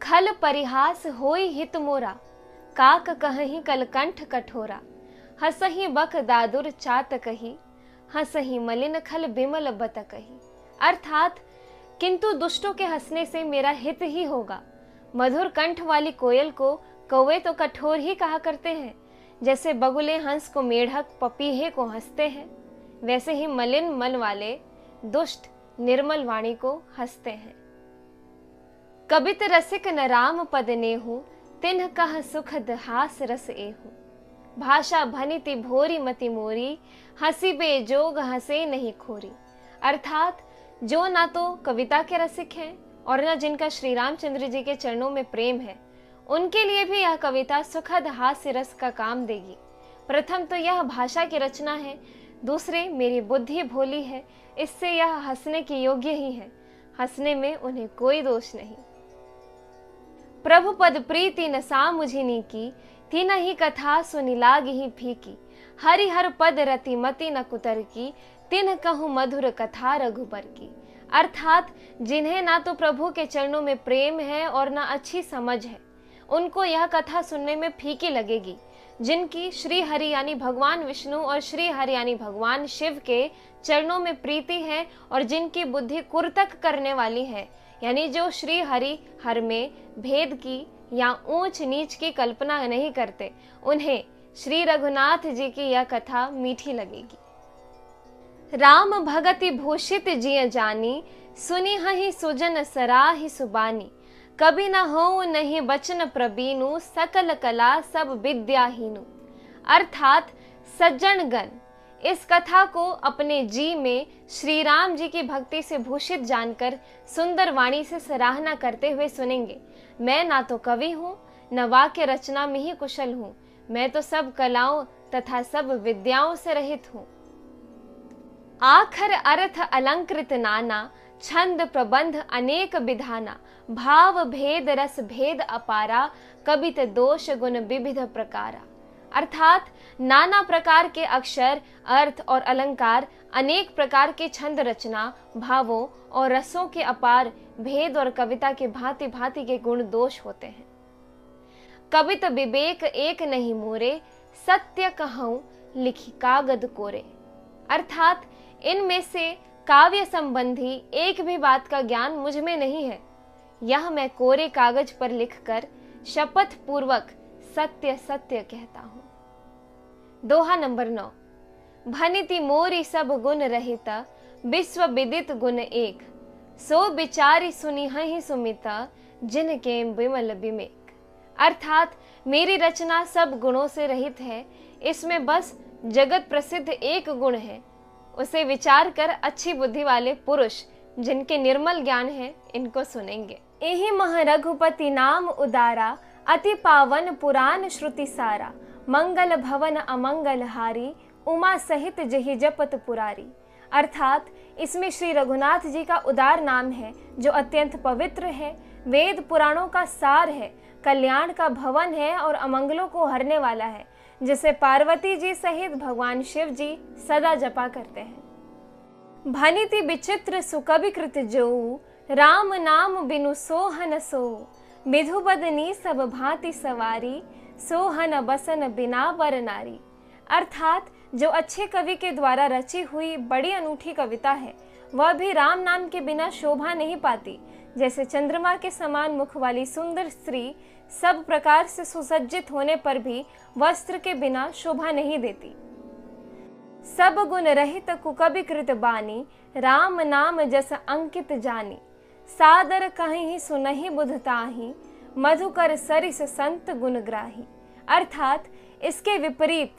खल परिहास होई हित मोरा, काक कहही कलकंठ कठोरा, हसही बक दादुर चात कही, हसही मलिन खल बिमल बत कही। अर्थात किंतु दुष्टों के हंसने से मेरा हित ही होगा। मधुर कंठ वाली कोयल को कौवे तो कठोर ही कहा करते हैं, जैसे बगुले हंस को मेढक, पपीहे को हंसते हैं, वैसे ही मलिन मन वाले दुष्ट निर्मल वाणी को हंसते हैं। कबित रसिक न राम पद नेहु, तिन्ह कह सुखद हास रस एहु, भाषा भनिति भोरी मति मोरी, हंसी बेजोग हंसे नहीं खोरी। अर्थात जो ना तो कविता के रसिक हैं और न जिनका श्री रामचंद्र जी के चरणों में प्रेम है, उनके लिए भी यह कविता सुखद हास्य रस का काम देगी। प्रथम तो यह भाषा की रचना है, दूसरे मेरी बुद्धि भोली है, इससे यह हंसने के योग्य ही है। हंसने में उन्हें कोई दोष नहीं। प्रभु पद प्रीति न सा मुझिनी की, तीन ही कथा सुनि लाग ही फीकी। हरि हर पद रति मति न कुतर की, तिन्ह कहूँ मधुर कथा रघुबर की। अर्थात जिन्हें ना तो प्रभु के चरणों में प्रेम है और ना अच्छी समझ है, उनको यह कथा सुनने में फीकी लगेगी। जिनकी श्री हरि यानी भगवान विष्णु और श्री हरि यानी भगवान शिव के चरणों में प्रीति है और जिनकी बुद्धि कुर्तक करने वाली है, यानी जो श्री हरि हर में भेद की या ऊंच नीच की कल्पना नहीं करते, उन्हें श्री रघुनाथ जी की यह कथा मीठी लगेगी। राम भगति भूषित जिय जानी, सुनी हहि सुजन सराहि सुबानी। कभी न हो नहीं बचन प्रबीनु, सकल कला सब विद्याहीनु। अर्थात सज्जन गण इस कथा को अपने जी में श्री राम जी की भक्ति से भूषित जानकर सुंदर वाणी से सराहना करते हुए सुनेंगे। मैं ना तो कवि हूँ, न वाक्य रचना में ही कुशल हूँ, मैं तो सब कलाओं तथा सब विद्याओं से रहित हूँ। आखर अर्थ अलंकृत नाना, छंद प्रबंध अनेक विधाना। भाव भेद रस भेद अपारा, कबित दोष गुण विविध प्रकारा। अर्थात नाना प्रकार के अक्षर, अर्थ और अलंकार, अनेक प्रकार के छंद रचना, भावों और रसों के अपार भेद और कविता के भांति भांति के गुण दोष होते हैं। कवित विवेक एक नहीं मोरे, सत्य कहूँ लिखी कागद कोरे। अर्थात इनमें से काव्य संबंधी एक भी बात का ज्ञान मुझ में नहीं है, यह मैं कोरे कागज पर लिखकर शपथ पूर्वक सत्य सत्य कहता हूँ। दोहा नंबर 9। भनिति मोरी सब गुण रहिता, विश्व विदित गुण एक। सो विचारी सुनी हहि सुमिता, जिनके विमल विवेक। अर्थात मेरी रचना सब गुणों से रहित है, इसमें बस जगत प्रसिद्ध एक गुण है, उसे विचार कर अच्छी बुद्धि वाले पुरुष जिनके निर्मल ज्ञान है, इनको सुनेंगे। एहि मह रघुपति नाम उदारा, अति पावन पुराण श्रुति सारा। मंगल भवन अमंगल हारी, उमा सहित जहि जपत पुरारी। अर्थात इसमें श्री रघुनाथ जी का उदार नाम है, जो अत्यंत पवित्र है, वेद पुराणों का सार है, कल्याण का भवन है और अमंगलों को हरने वाला है, जिसे पार्वती जी सहित भगवान शिव जी सदा जपा करते हैं। भनिति विचित्र सुकविकृत जो, राम नाम बिनु सोहन सो। विधु बदनी सब भांति सवारी, सोहन बसन बिना वर नारी। अर्थात जो अच्छे कवि के द्वारा रची हुई बड़ी अनूठी कविता है, वह भी राम नाम के बिना शोभा नहीं पाती। जैसे चंद्रमा के समान मुख वाली सुंदर स्त्री सब प्रकार से सुसज्जित होने पर भी वस्त्र के बिना शोभा नहीं देती। सब गुण रहित कुकविकृत बानी, राम नाम जस अंकित जानी। सादर कहीं सुनहि बुधताही, मधुकर सरिस संत गुणग्राही। अर्थात इसके विपरीत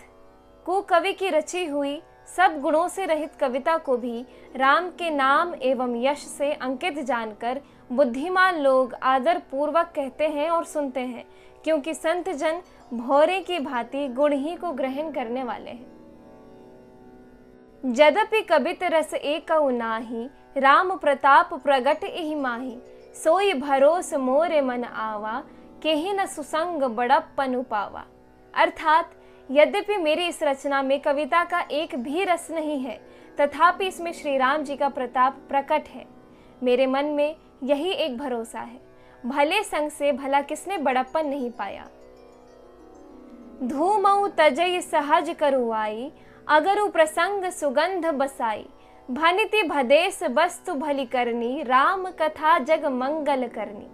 कुकवि की रची हुई सब गुणों से रहित कविता को भी राम के नाम एवं यश से अंकित जानकर बुद्धिमान लोग आदर पूर्वक कहते हैं और सुनते हैं, क्योंकि संत जन भौरे की भांति गुण ही को ग्रहण करने वाले हैं। यद्यपि कबित रस एकउ नाही, राम प्रताप प्रगट एहि माही। सोई भरोस मोरे मन आवा, केहि न सुसंग बड़प्पन पावा। अर्थात यद्यपि मेरी इस रचना में कविता का एक भी रस नहीं है, तथापि इसमें श्री राम जी का प्रताप प्रकट है। मेरे मन में यही एक भरोसा है, भले संग से भला किसने बड़प्पन नहीं पाया। धूमऊ तजई सहज करुआई, अगरु प्रसंग सुगंध बसाई। भनिति भदेश वस्तु भली करनी, राम कथा जग मंगल करनी।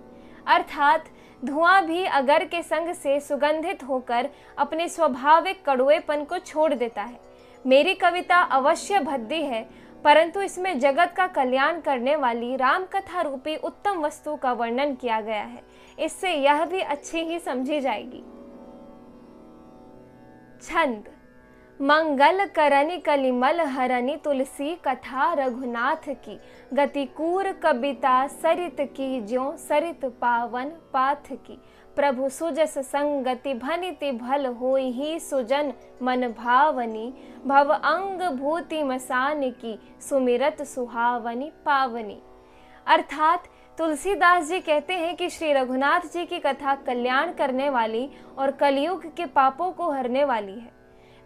अर्थात धुआं भी अगर के संग से सुगंधित होकर अपने स्वाभाविक कड़ुएपन को छोड़ देता है। मेरी कविता अवश्य भद्दी है, परंतु इसमें जगत का कल्याण करने वाली राम कथा रूपी उत्तम वस्तु का वर्णन किया गया है, इससे यह भी अच्छी ही समझी जाएगी। छंद। मंगल करनि कलिमल हरनि तुलसी कथा रघुनाथ की। गतिकूर कविता सरित की ज्यों सरित पावन पाथ की। प्रभु सुजस संगति भनिति भल होई ही सुजन मन भावनी। भव अंग भूति मसान की सुमिरत सुहावनी पावनी। अर्थात तुलसीदास जी कहते हैं कि श्री रघुनाथ जी की कथा कल्याण करने वाली और कलयुग के पापों को हरने वाली है।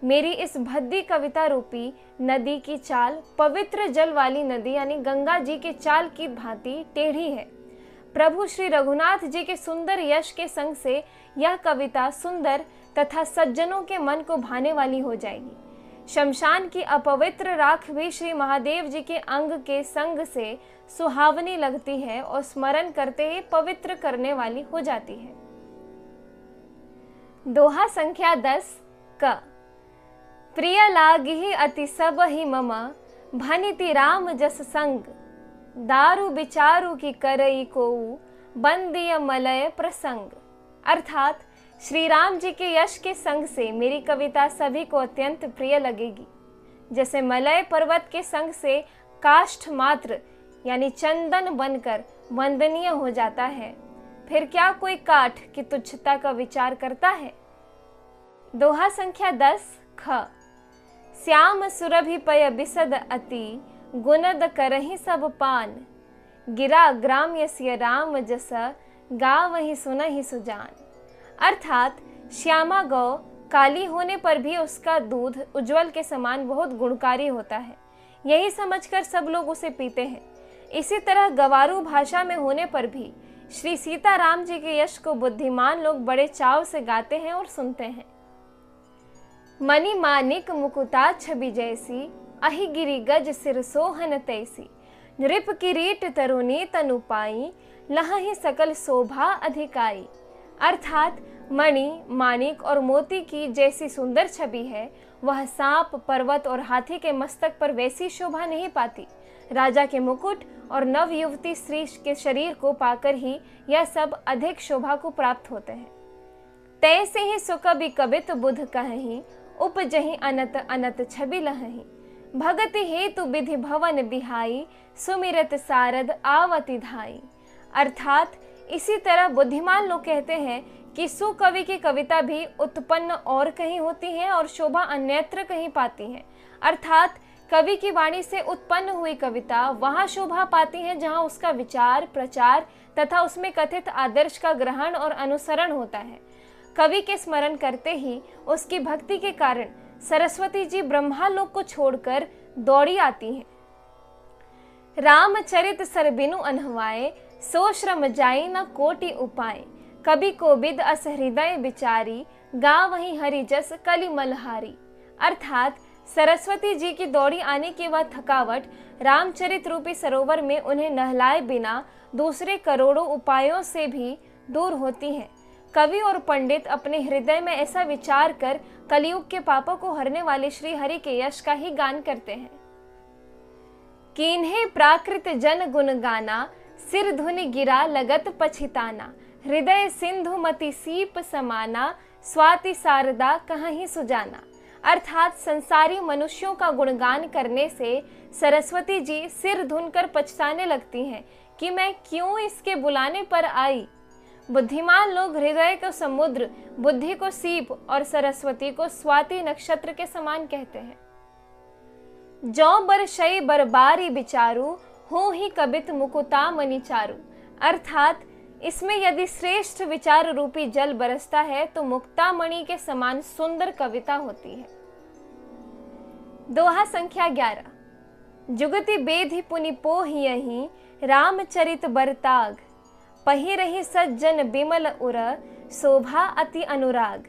मेरी इस भद्दी कविता रूपी नदी की चाल पवित्र जल वाली नदी यानी गंगा जी के चाल की भांति टेढ़ी है। प्रभु श्री रघुनाथ जी के सुंदर यश के संग से यह कविता सुंदर तथा सज्जनों के मन को भाने वाली हो जाएगी। शमशान की अपवित्र राख भी श्री महादेव जी के अंग के संग से सुहावनी लगती है और स्मरण करते ही पवित्र करने वाली हो जाती है। दोहा संख्या 10 क। प्रिय लागिहि अति सब ही मम भनिति राम जस संग। दारु विचारु की करई कोउ बंदिय मलय प्रसंग। अर्थात श्री राम जी के यश के संग से मेरी कविता सभी को अत्यंत प्रिय लगेगी। जैसे मलय पर्वत के संग से काष्ठ मात्र यानी चंदन बनकर वंदनीय हो जाता है, फिर क्या कोई काठ की तुच्छता का विचार करता है। दोहा संख्या 10 ख। श्याम सुरभि पय बिसद अति गुनद करहि सब पान। गिरा ग्राम्य सिय राम जस गावहि सुनहि सुजान। अर्थात श्यामा गौ काली होने पर भी उसका दूध उज्जवल के समान बहुत गुणकारी होता है, यही समझकर सब लोग उसे पीते हैं। इसी तरह गवारू भाषा में होने पर भी श्री सीताराम जी के यश को बुद्धिमान लोग बड़े चाव से गाते हैं और सुनते हैं। मणि मानिक मुकुता छवि जैसी अहि गिरि गज सिर सोहन तैसी। नृप किरीट तरुणी तनु पाई लहहि सकल शोभा अधिकाई। अर्थात मणि मानिक और मोती की जैसी सुंदर छवि है, वह सांप पर्वत और हाथी के मस्तक पर वैसी शोभा नहीं पाती। राजा के मुकुट और नव युवती स्त्री के शरीर को पाकर ही यह सब अधिक शोभा को प्राप्त होते हैं। तैसे ही सुकबि कबित बुध कहहि उपजहि अनत अनत छवि लहहि। भगति हेतु विधि भवन बिहाई सुमिरत सारद आवति धाई। अर्थात इसी तरह बुद्धिमान लोग कहते हैं कि सुकवि की कविता भी उत्पन्न और कहीं होती है और शोभा अन्यत्र कहीं पाती है। अर्थात कवि की वाणी से उत्पन्न हुई कविता वहां शोभा पाती है जहां उसका विचार प्रचार तथा उसमें कथित आदर्श का ग्रहण और अनुसरण होता है। कवि के स्मरण करते ही उसकी भक्ति के कारण सरस्वती जी ब्रह्मालोक को छोड़कर दौड़ी आती हैं। रामचरित सरबिनु अनहवाए सो श्रम जाई न कोटि उपाय। कवि कोबिद अस हृदय विचारी गा वही हरि जस कलि मलहारी। अर्थात सरस्वती जी की दौड़ी आने की वह थकावट रामचरित रूपी सरोवर में उन्हें नहलाए बिना दूसरे करोड़ों उपायों से भी दूर होती है। कवि और पंडित अपने हृदय में ऐसा विचार कर कलयुग के पापों को हरने वाले श्री हरि के यश का ही गान करते हैं। कीन्हे प्राकृत जन गुण गाना सिर धुनि गिरा लगत पछिताना। हृदय सिंधु मति सीप समाना स्वाति शारदा कहीं सुजाना। अर्थात संसारी मनुष्यों का गुणगान करने से सरस्वती जी सिर धुनकर पछताने लगती हैं कि मैं क्यों इसके बुलाने पर आई। बुद्धिमान लोग हृदय को समुद्र, बुद्धि को सीप और सरस्वती को स्वाति नक्षत्र के समान कहते हैं। जौ बरशई बरबारी विचारू हो ही कबित मुकुता मणि चारू। अर्थात इसमें यदि श्रेष्ठ विचार रूपी जल बरसता है तो मुक्तामणि के समान सुंदर कविता होती है। दोहा संख्या 11। जुगति बेधि पुनि पोहियहि रामचरित बरताग। पही रही सज्जन बिमल उर शोभा अति अनुराग।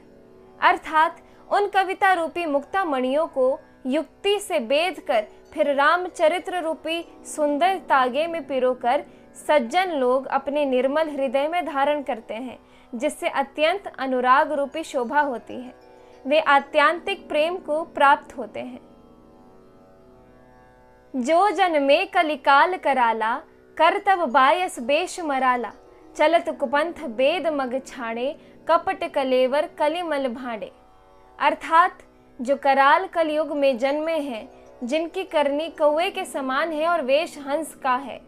अर्थात उन कविता रूपी मुक्तामणियों को युक्ति से बेध कर फिर रामचरित्र रूपी सुंदर तागे में पिरोकर सज्जन लोग अपने निर्मल हृदय में धारण करते हैं, जिससे अत्यंत अनुराग रूपी शोभा होती है। वे आत्यांतिक प्रेम को प्राप्त होते हैं। जो जन में कलिकाल कराला करतब बायस बेश मराला। चलत कुपंथ बेद मग छाड़े कपट कलेवर कलिमल भांडे। अर्थात जो कराल कलयुग में जन्मे हैं, जिनकी करनी कौवे के समान है और वेश हंस का है,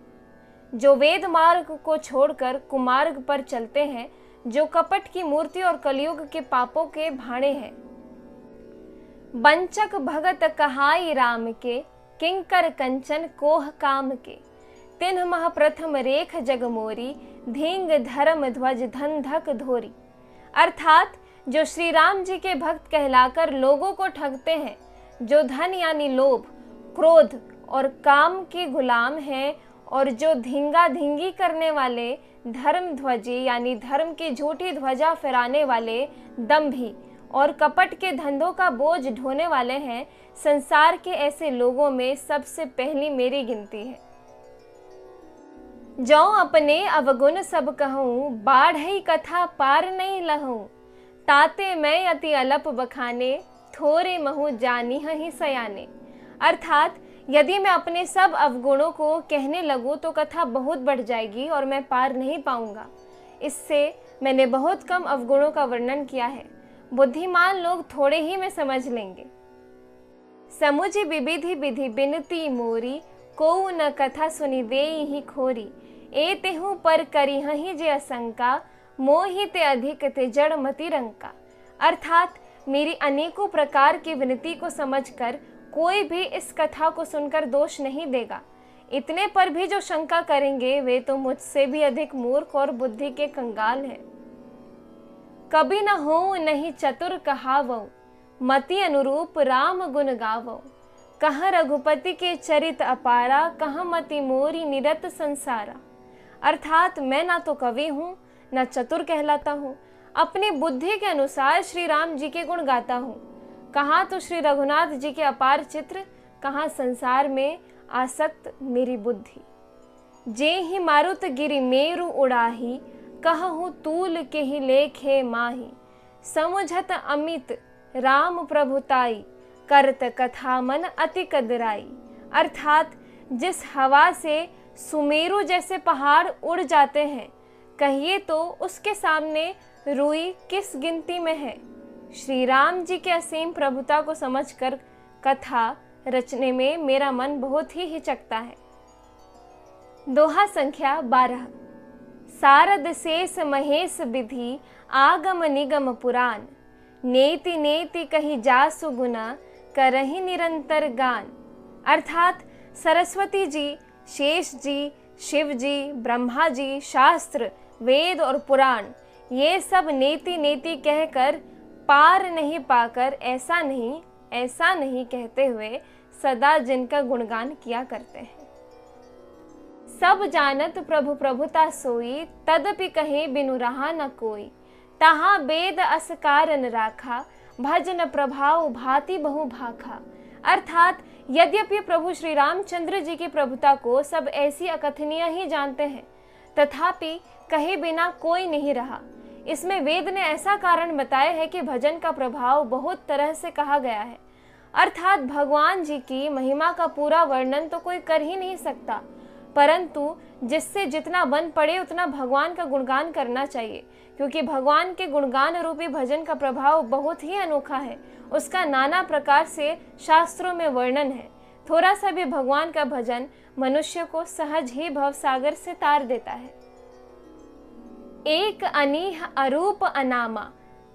जो वेद मार्ग को छोड़कर कुमार्ग पर चलते हैं, जो कपट की मूर्ति और कलयुग के पापों के भाणे हैं। बंचक भगत कहाई राम के, किंकर कंचन कोह काम के, तिन्ह मह प्रथम रेख जगमोरी, धींग धर्म ध्वज धन धक धोरी। अर्थात जो श्री राम जी के भक्त कहलाकर लोगों को ठगते हैं, जो धन यानी लोभ, क्रोध और काम के गुलाम हैं, और जो धींगा धींगी करने वाले, धर्म ध्वजी यानी धर्म की झूठी ध्वजा फहराने वाले, दंभी और कपट के धंधों का बोझ ढोने वाले हैं, संसार के ऐसे लोगों में सबसे पहली मेरी गिनती है। जो अपने अवगुण सब कहूँ, बाढ़ ही कथा पार नहीं लहूँ, ताते मैं अति अलप बखाने, थोरे महु जानी ही सयाने। अर्थात यदि मैं अपने सब अवगुणों को कहने लगूं तो कथा बहुत बढ़ जाएगी और मैं पार नहीं पाऊंगा। इससे मैंने बहुत कम अवगुणों का वर्णन किया है। बुद्धिमान लोग थोड़े ही में समझ लेंगे। समुझ विविधि विधि बिनती मोरी, को न कथा सुनी देई ही खोरी। ए तेहू पर करी हही जे असंका, मोहि ते अधिक ते जड़ मति रंका। अर्थात मेरी अनेकों प्रकार की विनती को समझकर कोई भी इस कथा को सुनकर दोष नहीं देगा। इतने पर भी जो शंका करेंगे वे तो मुझसे भी अधिक मूर्ख और बुद्धि के कंगाल हैं। कभी न हो नहीं चतुर कहावो, मति अनुरूप राम गुण गावो। कहाँ रघुपति के चरित अपारा, कहाँ मति मोरी निरत संसारा। अर्थात मैं ना तो कवि हूँ न चतुर कहलाता हूँ, अपनी बुद्धि के अनुसार श्री राम जी के गुण गाता हूँ। कहाँ तो श्री रघुनाथ जी के अपार चित्र, कहाँ संसार में आसक्त मेरी बुद्धि। जे ही मारुत गिरि मेरु उड़ाही, कहूँ तूल के ही लेखे माही। समुझत अमित राम प्रभुताई, करत कथा मन अति कदराई। अर्थात जिस हवा से सुमेरु जैसे पहाड़ उड़ जाते हैं, कहिए तो उसके सामने रुई किस गिनती में है। श्री राम जी के असीम प्रभुता को समझकर कथा रचने में मेरा मन बहुत ही हिचकता है। दोहा संख्या 12। सारद शेष महेश विधि, आगम निगम पुराण। नेति नेति कही जासु गुना, करहि निरंतर गान। अर्थात सरस्वती जी, शेष जी, शिव जी, ब्रह्मा जी, शास्त्र, वेद और पुराण, ये सब नेति नेति कहकर पार नहीं पाकर ऐसा नहीं कहते हुए सदा जिनका गुणगान किया करते हैं। सब जानत प्रभु प्रभुता सोई, तदपि कहे बिनु रहा न कोई। तहाँ वेद अस कारण राखा, भजन प्रभाव भांति बहु भाखा। अर्थात यद्यपि प्रभु श्री रामचंद्र जी की प्रभुता को सब ऐसी अकथनीय ही जानते हैं, तथापि कहे बिना कोई नहीं रहा। इसमें वेद ने ऐसा कारण बताया है कि भजन का प्रभाव बहुत तरह से कहा गया है। अर्थात भगवान जी की महिमा का पूरा वर्णन तो कोई कर ही नहीं सकता, परंतु जिससे जितना बन पड़े उतना भगवान का गुणगान करना चाहिए, क्योंकि भगवान के गुणगान रूपी भजन का प्रभाव बहुत ही अनोखा है। उसका नाना प्रकार से शास्त्रों में वर्णन है। थोड़ा सा भी भगवान का भजन मनुष्य को सहज ही भवसागर से तार देता है। एक अनीह अरूप अनामा,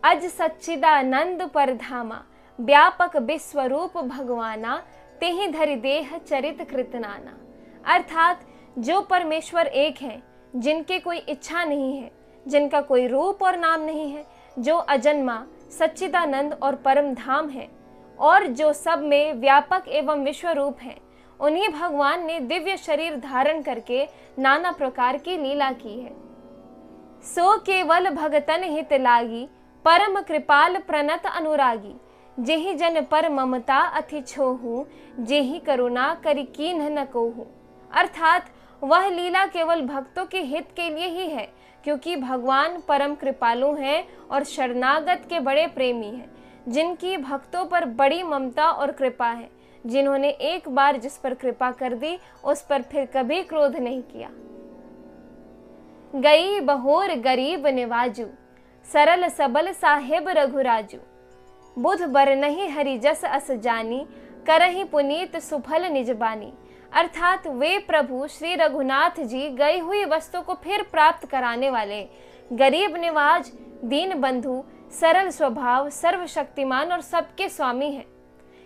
अज सच्चिदानंद परधामा। व्यापक विश्वरूप भगवाना, तेहि धरि देह चरित कृतनाना। अर्थात जो परमेश्वर एक है, जिनके कोई इच्छा नहीं है, जिनका कोई रूप और नाम नहीं है, जो अजन्मा, सच्चिदानंद और परम धाम है, और जो सब में व्यापक एवं विश्वरूप है, उन्हीं भगवान ने दिव्य शरीर धारण करके नाना प्रकार की लीला की है। सो केवल भगतन हित लागी, परम कृपाल प्रणत अनुरागी। जेहि जन पर ममता अति छोहू, जेहि करुणा करि कीन्ह न कोहू। अर्थात वह लीला केवल भक्तों के हित के लिए ही है, क्योंकि भगवान परम कृपालु हैं और शरणागत के बड़े प्रेमी हैं, जिनकी भक्तों पर बड़ी ममता और कृपा है, जिन्होंने एक बार जिस पर कृपा कर दी उस पर फिर कभी क्रोध नहीं किया। गई बहोर गरीब निवाजू, सरल सबल साहेब रघुराजू। बुध बर नहीं हरि जस अस जानी, करहि पुनीत सुफल निजबानी। अर्थात वे प्रभु श्री रघुनाथ जी गई हुई वस्तु को फिर प्राप्त कराने वाले, गरीब निवाज, दीन बंधु, सरल स्वभाव, सर्वशक्तिमान और सबके स्वामी हैं।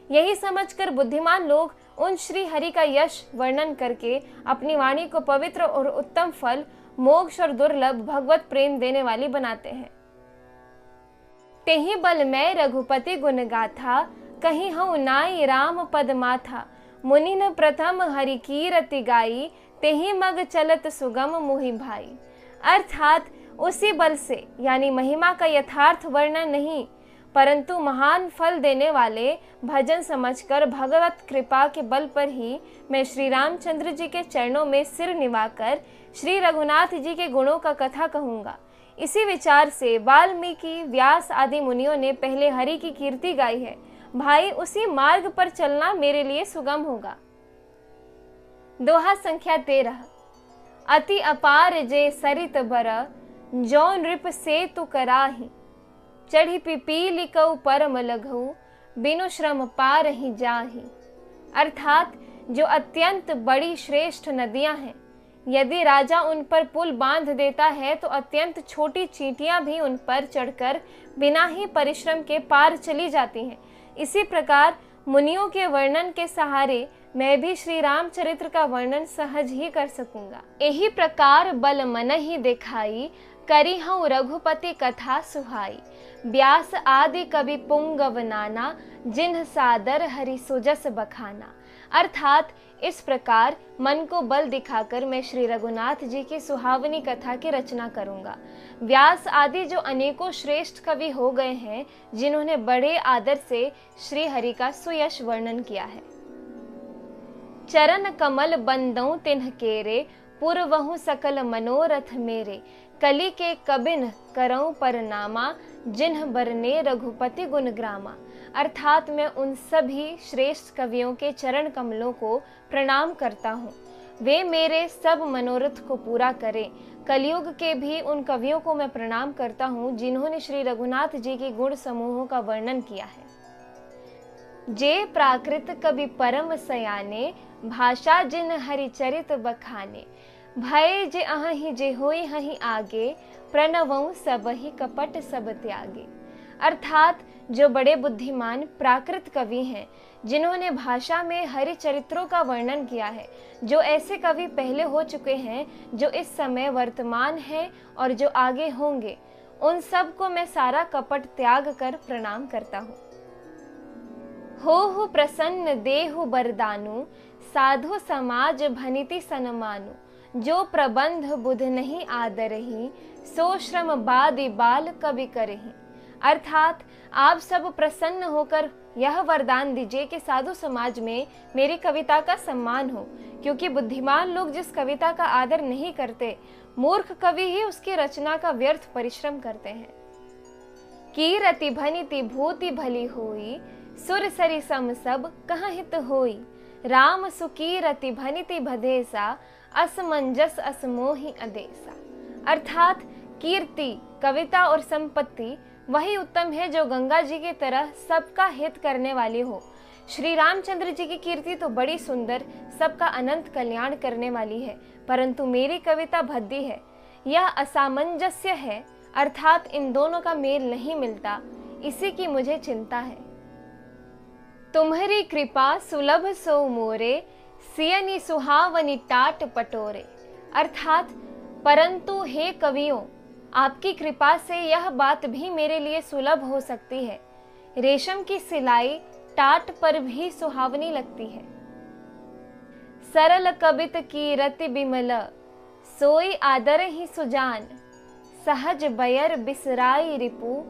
यही समझकर बुद्धिमान लोग उन श्री हरि का यश वर्णन करके अपनी वाणी को पवित्र और उत्तम फल, मोक्ष और दुर्लभ भगवत प्रेम देने वाली बनाते हैं। तेहि बल मैं रघुपति गुण गाथा, कहीं हूँ नाई राम पद माथा। मुनि न प्रथम हरि कीरति गाई, तेहि मग चलत सुगम मोहि भाई। अर्थात उसी बल से, यानी महिमा का यथार्थ वर्णन नहीं, परंतु महान फल देने वाले भजन समझकर भगवत कृपा के बल पर ही मैं श्री रामचंद्र जी के चरणों में सिर निवाकर श्री रघुनाथ जी के गुणों का कथा कहूँगा। इसी विचार से वाल्मीकि, व्यास आदि मुनियों ने पहले हरि की कीर्ति गाई है। भाई, उसी मार्ग पर चलना मेरे लिए सुगम होगा। दोहा संख्या 13। अति अपार जे सरित बर, जो नृप से तु कराही। चढ़ी पिपीली कऊ परम लघु, बिनु श्रम पार ही जाही। अर्थात जो अत्यंत बड़ी श्रेष्ठ नदियां हैं, यदि राजा उन पर पुल बांध देता है तो अत्यंत छोटी चींटियां भी उन पर चढ़कर बिना ही परिश्रम के पार चली जाती हैं। इसी प्रकार मुनियों के वर्णन के सहारे मैं भी श्री रामचरित्र का वर्णन सहज ही कर सकूंगा। यही प्रकार बल मन ही दिखाई, करी हूँ रघुपति कथा सुहाई। व्यास आदि कवि पुंगव नाना, जिन्ह सादर हरि सुजस बखाना। अर्थात इस प्रकार मन को बल दिखाकर मैं श्री रघुनाथ जी की सुहावनी कथा की रचना करूंगा। व्यास आदि जो अनेकों श्रेष्ठ कवि हो गए हैं, जिन्होंने बड़े आदर से श्री हरि का सुयश वर्णन किया है। चरण कमल बंदौ तिन्ह केरे, पुरवहु सकल मनोरथ मेरे। कली के कबिन करऊं परनामा, जिन्ह बरने रघुपति गुण ग्रामा। अर्थात मैं उन सभी श्रेष्ठ कवियों के चरण कमलों को प्रणाम करता हूँ। वे मेरे सब मनोरथ को पूरा करें। कलयुग के भी उन कवियों को मैं प्रणाम करता हूँ, जिन्होंने श्री रघुनाथ जी के गुण समूहों का वर्णन किया है। जे प्राकृत कवि परम सयाने, भाषा जिन हरिचरित बखाने। भय जे अहि जे होई हहि आगे, प्रणवं सबहि कपट सब त्यागे। अर्थात जो बड़े बुद्धिमान प्राकृत कवि हैं, जिन्होंने भाषा में हरि चरित्रों का वर्णन किया है, जो ऐसे कवि पहले हो चुके हैं, जो इस समय वर्तमान हैं और जो आगे होंगे, उन सब को मैं सारा कपट त्याग कर प्रणाम करता हूँ। हो प्रसन्न देहु बरदानु, साधु समाज भनिति सनमानु। जो प्रबंध बुध नहीं आदरही, सो श्रम बादि बाल कवि करही। अर्थात आप सब प्रसन्न होकर यह वरदान दीजिए कि साधु समाज में मेरी कविता का सम्मान हो, क्योंकि बुद्धिमान लोग जिस कविता का आदर नहीं करते, मूर्ख कवि ही उसकी रचना का व्यर्थ परिश्रम करते हैं। कीरति भनिति भूति भली होई, सुर सरि सम सब कहाँ हित होई। राम सुकीरति भनिति भदेसा, असमंजस असमोहि अदेसा। अर्थात कीर्ति, कविता और संपत्ति वही उत्तम है जो गंगा जी की तरह सबका हित करने वाली हो। श्री रामचंद्र जी की कीर्ति तो बड़ी सुंदर, सबका अनंत कल्याण करने वाली है, परंतु मेरी कविता भद्दी है, यह असामंजस्य है। अर्थात इन दोनों का मेल नहीं मिलता, इसी की मुझे चिंता है। तुम्हारी कृपा सुलभ सो मोरे, सियनी सुहावनी टाट पटोरे। अर्थात परंतु हे कवियों, आपकी कृपा से यह बात भी मेरे लिए सुलभ हो सकती है। रेशम की सिलाई टाट पर भी सुहावनी लगती है। सरल कबित की रति बिमल, सोई आदर ही सुजान। सहज बयर बिसराई रिपु,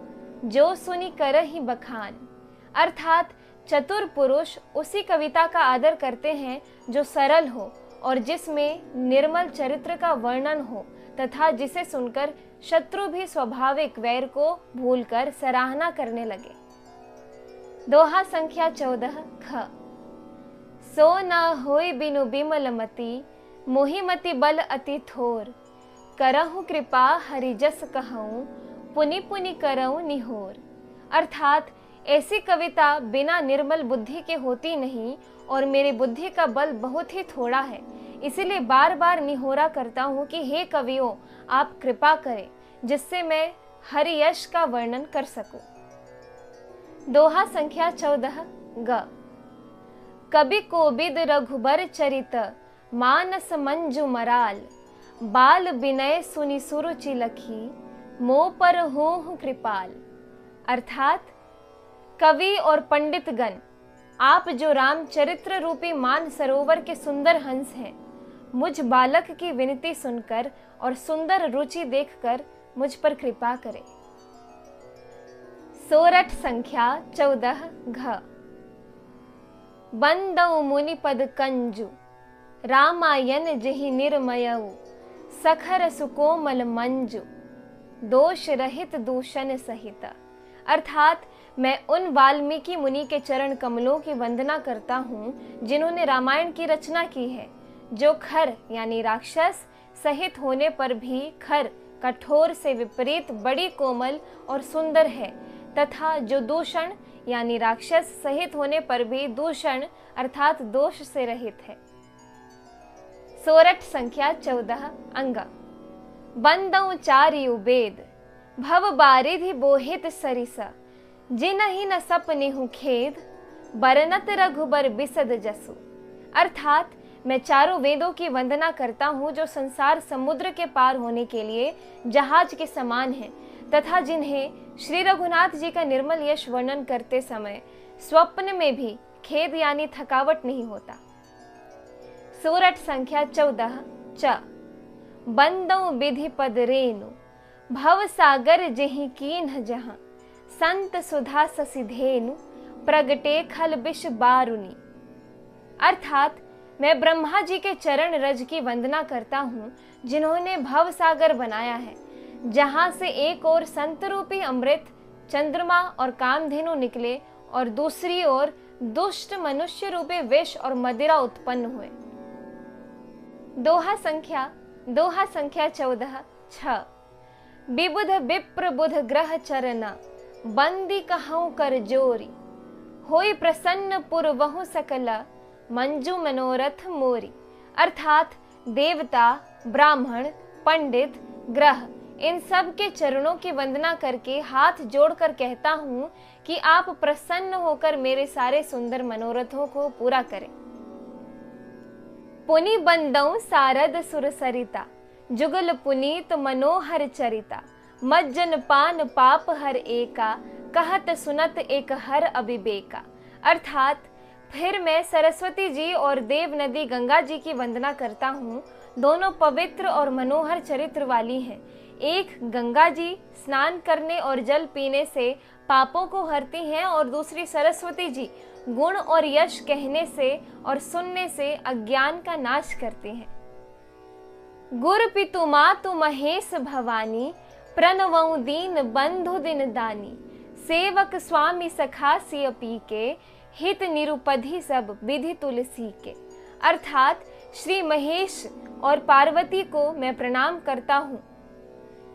जो सुनी कर ही बखान। अर्थात चतुर पुरुष उसी कविता का आदर करते हैं जो सरल हो और जिसमें निर्मल चरित्र का वर्णन हो, तथा जिसे सुनकर शत्रु भी स्वाभाविक वैर को भूलकर सराहना करने लगे। दोहा संख्या 14 ख। सो न होई बिनु बिमल मति, मोहिमति बल अति थोर। करहु कृपा हरिजस कहूँ, पुनि पुनि करऊँ निहोर। अर्थात ऐसी कविता बिना निर्मल बुद्धि के होती नहीं और मेरी बुद्धि का बल बहुत ही थोड़ा है, इसीलिए बार बार निहोरा करता हूँ कि हे कवियों, आप कृपा करें जिससे मैं हरि यश का वर्णन कर सकूं। दोहा संख्या 14 ग। कवि कोविद रघुबर चरित मानस मंजू मराल, बाल विनय सुनि सुरुचि लखी मोह पर हों कृपाल। अर्थात कवि और पंडित गण, आप जो रामचरित्र रूपी मान सरोवर के सुंदर हंस हैं, मुझ बालक की विनती सुनकर और सुंदर रुचि देखकर मुझ पर कृपा करें। सोरठ संख्या 14 घ। बंदौ मुनिपद कंजु, रामायण जेहि निर्मयऊ, सखर सुकोमल मंजु, दोष रहित दूषण सहित। अर्थात मैं उन वाल्मीकि मुनि के चरण कमलों की वंदना करता हूँ जिन्होंने रामायण की रचना की है, जो खर यानी राक्षस सहित होने पर भी खर कठोर से विपरीत बड़ी कोमल और सुंदर है, तथा जो दूषण यानी राक्षस सहित होने पर भी दूषण अर्थात दोष से रहित है। सोरठ संख्या 14 अंग। बंदौ चारियु वेद, भव बारिधि बोहित सरिसा, जिनहि न सपनेहु खेद, बरनत रघुबर बिसद जसु। अर्थात मैं चारों वेदों की वंदना करता हूँ जो संसार समुद्र के पार होने के लिए जहाज के समान है, तथा जिन्हें श्री रघुनाथ जी का निर्मल यश वर्णन करते समय स्वप्न में भी खेद यानी थकावट नहीं होता। सोरठ संख्या 14 च। बंदौ विधि पद रेणु, भव सागर जेहि कीन्ह जहाँ, संत सुधा ससिधेनु, प्रगटे खल बिष बारुनी। अर्थात मैं ब्रह्मा जी के चरण रज की वंदना करता हूँ जिन्होंने भव सागर बनाया है, जहाँ से एक ओर संत रूपी अमृत चंद्रमा और कामधेनु निकले और दूसरी ओर दुष्ट मनुष्य रूपी विष और मदिरा उत्पन्न हुए। दोहा संख्या 14 छ। विबुध विप्र बुध ग्रह चरना, बंदी कहूँ कर जोरी, होई प्रसन्न पुरवहु सकला, मंजू मनोरथ मोरी। अर्थात देवता, ब्राह्मण, पंडित, ग्रह इन सब के चरणों की वंदना करके हाथ जोड़कर कहता हूँ कि आप प्रसन्न होकर मेरे सारे सुंदर मनोरथों को पूरा करें। पुनि बंदौ सारद सुर सरिता, जुगल पुनीत मनोहर चरिता, मज्जन पान पाप हर एका, कहत सुनत एक हर अभिबेका। अर्थात फिर मैं सरस्वती जी और देव नदी गंगा जी की वंदना करता हूँ, दोनों पवित्र और मनोहर चरित्र वाली हैं। एक गंगा जी स्नान करने और जल पीने से पापों को हरती हैं और दूसरी सरस्वती जी गुण और यश कहने से और सुनने से अज्ञान का नाश करती हैं। गुर पितु मातु महेश भवानी, प्रणवऊ दीन बंधु दिन दानी, सेवक स्वामी सखा सिय पी के, हित निरुपधि सब विधि तुलसी के। अर्थात श्री महेश और पार्वती को मैं प्रणाम करता हूँ,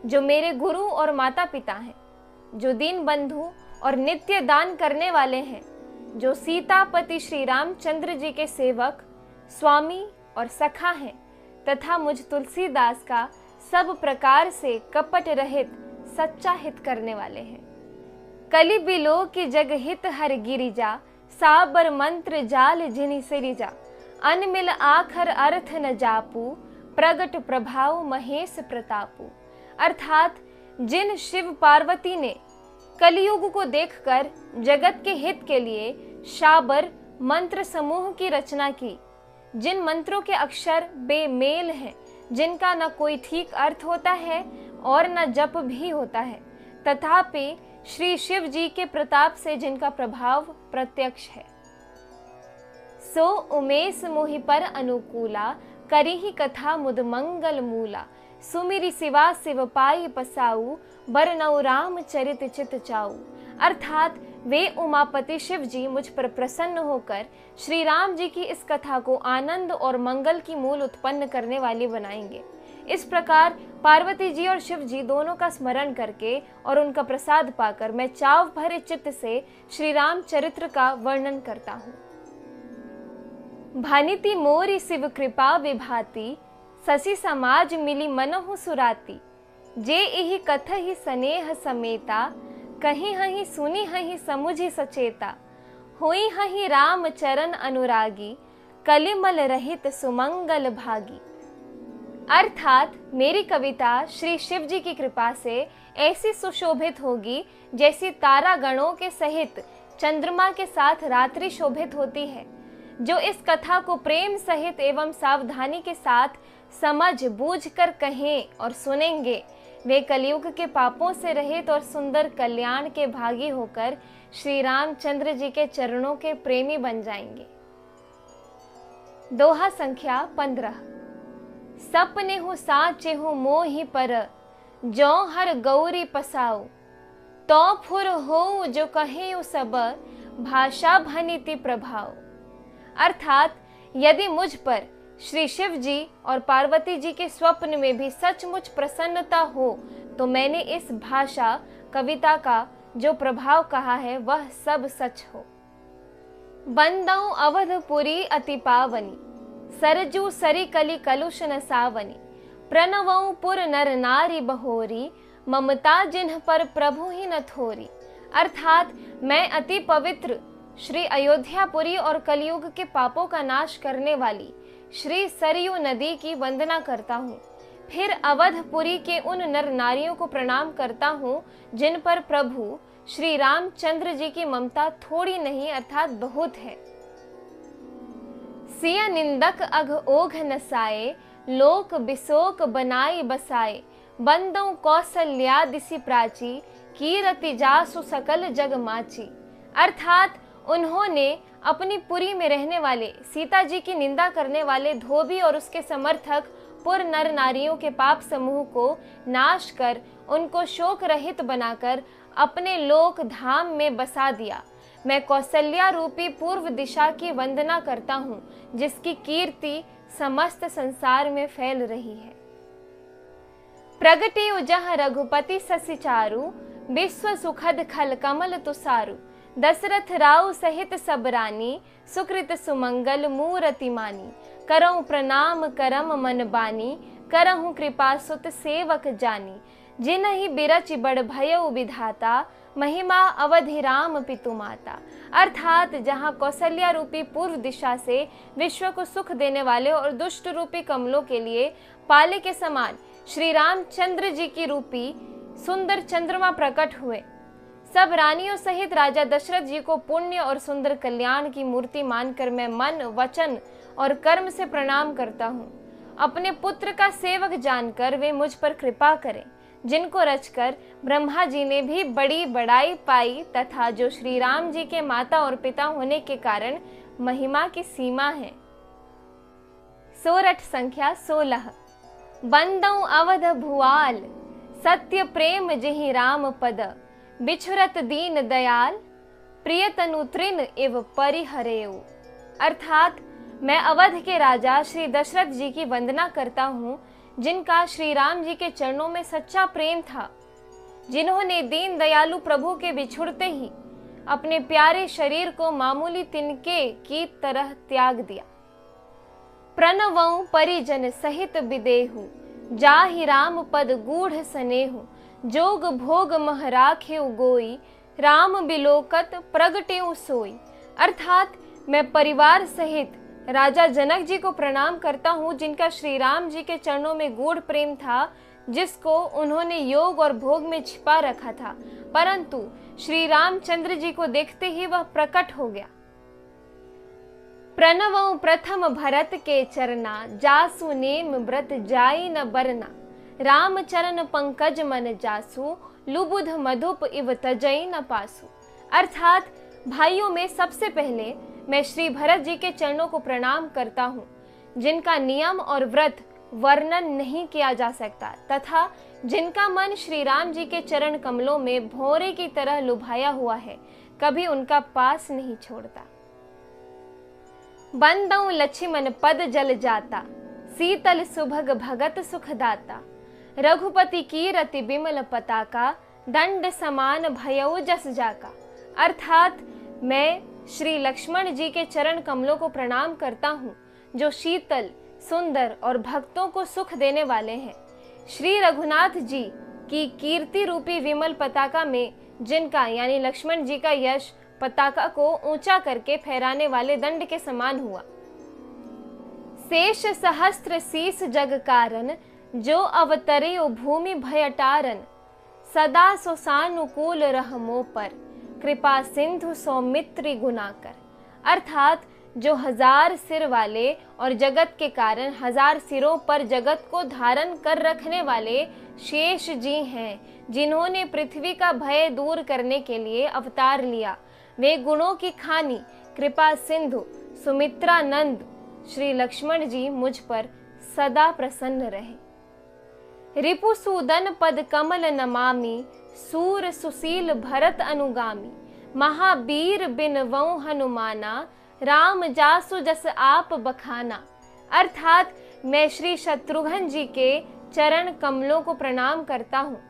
जो मेरे गुरु और माता पिता हैं, जो दीन बंधु और नित्य दान करने वाले हैं, जो सीतापति श्री रामचंद्र जी के सेवक, स्वामी और सखा हैं, तथा मुझ तुलसीदास का सब प्रकार से कपट रहित सच्चा हित करने वाले हैं। कलि बिलो की जग हित हर गिरिजा, साबर मंत्र जाल जिनि सिरिजा, अनमिल आखर अर्थ न जापू, प्रगट प्रभाव महेश प्रतापू। अर्थात जिन शिव पार्वती ने कलियुग को देखकर जगत के हित के लिए शाबर मंत्र समूह की रचना की, जिन मंत्रों के अक्षर बेमेल हैं, जिनका न कोई ठीक अर्थ होता है और न जप भी होता है, तथापि श्री शिव जी के प्रताप से जिनका प्रभाव प्रत्यक्ष है। सो उमेश मोहि पर अनुकूला, करी ही कथा मुद मंगल मूला, सुमिरि सिवा शिव पाई पसाऊ, बरनऊ राम चरित चित चाऊ। अर्थात वे उमापति शिव जी मुझ पर प्रसन्न होकर श्री राम जी की इस कथा को आनंद और मंगल की मूल उत्पन्न करने वाली बनाएंगे। इस प्रकार पार्वती जी और शिव जी दोनों का स्मरण करके और उनका प्रसाद पाकर मैं चाव भरे चित्त से श्री राम चरित्र का वर्णन करता हूँ। भानिति मोरी शिव कृपा विभाति, शशि समाज मिली मनहु सुराती। जे इहि कथ ही स्नेह समेता, कहीं हही सुनी हही समुझी सचेता। हुई हही राम चरण अनुरागी, कलिमल रहित सुमंगल भागी। अर्थात मेरी कविता श्री शिव जी की कृपा से ऐसी सुशोभित होगी जैसी तारा गणों के सहित चंद्रमा के साथ रात्रि शोभित होती है। जो इस कथा को प्रेम सहित एवं सावधानी के साथ समझ बूझ कर कहें और सुनेंगे, वे कलयुग के पापों से रहित और सुंदर कल्याण के भागी होकर श्री रामचंद्र जी के चरणों के प्रेमी बन जाएंगे। दोहा संख्या 15। सपने हूँ साचे हूँ मोहि पर, जो हर गौरी पसाऊ। तो फुर हो जो कहे सब, भाषा भनिति प्रभाव। अर्थात यदि मुझ पर श्री शिव जी और पार्वती जी के स्वप्न में भी सचमुच प्रसन्नता हो तो मैंने इस भाषा कविता का जो प्रभाव कहा है वह सब सच हो। बंदऊ अवधपुरी अति पावनी, सरजू सरी कली कलुष न सावनी। प्रणवऊ पुर नर नारी बहोरी, ममता जिन्ह पर प्रभु ही न थोरी। अर्थात मैं अति पवित्र श्री अयोध्यापुरी और कलयुग के पापों का नाश करने वाली श्री सरयू नदी की वंदना करता हूँ। फिर अवधपुरी के उन नर नारियों को प्रणाम करता हूँ जिन पर प्रभु श्री रामचंद्र जी की ममता थोड़ी नहीं अर्थात बहुत है। सिया निंदक अघ ओघ नसाए, लोक बिशोक बनाई बसाए। बंदों कौशल्या दिसी प्राची, कीरति जासु सकल जग माची। अर्थात उन्होंने अपनी पुरी में रहने वाले सीता जी की निंदा करने वाले धोबी और उसके समर्थक पुर नर नारियों के पाप समूह को नाश कर उनको शोक रहित बनाकर अपने लोक धाम में बसा दिया। मैं कौशल्या रूपी पूर्व दिशा की वंदना करता हूँ जिसकी कीर्ति समस्त संसार में फैल रही है। प्रगति उजह रघुपति ससि चारु, विश्व सुखद खल कमल तुसारु। दशरथ राव सहित सब रानी, सुकृत सुमंगल मूरति मानी। करऊं प्रणाम करम मन बानी, करहूं कृपा सुत सेवक जानी। जिनहि बिरचि बड़ भयउ विधाता, महिमा अवधि राम पितु माता। अर्थात जहाँ कौशल्या रूपी पूर्व दिशा से विश्व को सुख देने वाले और दुष्ट रूपी कमलों के लिए पाले के समान श्री रामचंद्र जी की रूपी सुंदर चंद्रमा प्रकट हुए, सब रानियों सहित राजा दशरथ जी को पुण्य और सुंदर कल्याण की मूर्ति मानकर मैं मन, वचन और कर्म से प्रणाम करता हूँ। अपने पुत्र का सेवक जानकर वे मुझ पर कृपा करें, जिनको रचकर ब्रह्मा जी ने भी बड़ी बड़ाई पाई तथा जो श्री राम जी के माता और पिता होने के कारण महिमा की सीमा है। सोरठ संख्या 16। बंदऊ अवध भुआल, सत्य प्रेम जिहि राम पद। बिछुरत दीन दयाल, प्रिय तनु तृण एव परिहरेऊ। अर्थात मैं अवध के राजा श्री दशरथ जी की वंदना करता हूँ जिनका श्री राम जी के चरणों में सच्चा प्रेम था, जिन्होंने दीन दयालु प्रभु के बिछुड़ते ही अपने प्यारे शरीर को मामूली तिनके की तरह त्याग दिया। प्रणवऊ परिजन सहित विदेहु, जाहि राम पद गूढ़ सनेहु। जोग भोग मह राखेउ गोई, राम बिलोकत प्रगटेउ सोई। अर्थात मैं परिवार सहित राजा जनक जी को प्रणाम करता हूँ जिनका श्री राम जी के चरणों में गूढ़ प्रेम था, जिसको उन्होंने योग और भोग में छिपा रखा था, परंतु श्री रामचंद्र जी को देखते ही वह प्रकट हो गया। प्रणवऊ प्रथम भरत के चरना, जासु नेम व्रत जाई न बरना। राम चरण पंकज मन जासु, लुबुध मधुप इव तजई न पासु। अर्थात भाइयों में सबसे पहले मैं श्री भरत जी के चरणों को प्रणाम करता हूँ, जिनका नियम और व्रत वर्णन नहीं किया जा सकता तथा जिनका मन श्री राम जी के चरण कमलों में भौरे की तरह लुभाया हुआ है, कभी उनका पास नहीं छोड़ता। बंदऊ लक्ष्मण पद जल जाता, शीतल सुभग भगत सुखदाता, रघुपति कीरति बिमल पताका, दंड समान भयउ जस जाका। अर्थात मैं श्री लक्ष्मण जी के चरण कमलों को प्रणाम करता हूँ, जो शीतल, सुंदर और भक्तों को सुख देने वाले हैं। श्री रघुनाथ जी की कीर्ति रूपी विमल पताका में जिनका यानी लक्ष्मण जी का यश पताका को ऊंचा करके फहराने वाले दंड के समान हुआ। शेष सहस्त्र शीस जग कारण, जो अवतरे भूमि भयटारन, सदा सुसानुकूल रहमो पर, कृपा सिंधु सौमित्री गुनाकर। अर्थात जो 1000 सिर वाले और जगत के कारण 1000 सिरों पर जगत को धारण कर रखने वाले शेष जी हैं, जिन्होंने पृथ्वी का भय दूर करने के लिए अवतार लिया। वे गुणों की खानी कृपा सिंधु सुमित्रा नंद श्री लक्ष्मण जी मुझ पर सदा प्रसन्न रहे। रिपुसूदन पद कमल नमामि, सूर सुशील भरत अनुगामी, महावीर बिनवऊं हनुमाना, राम जासु जस आप बखाना। अर्थात मैं श्री शत्रुघ्न जी के चरण कमलों को प्रणाम करता हूँ,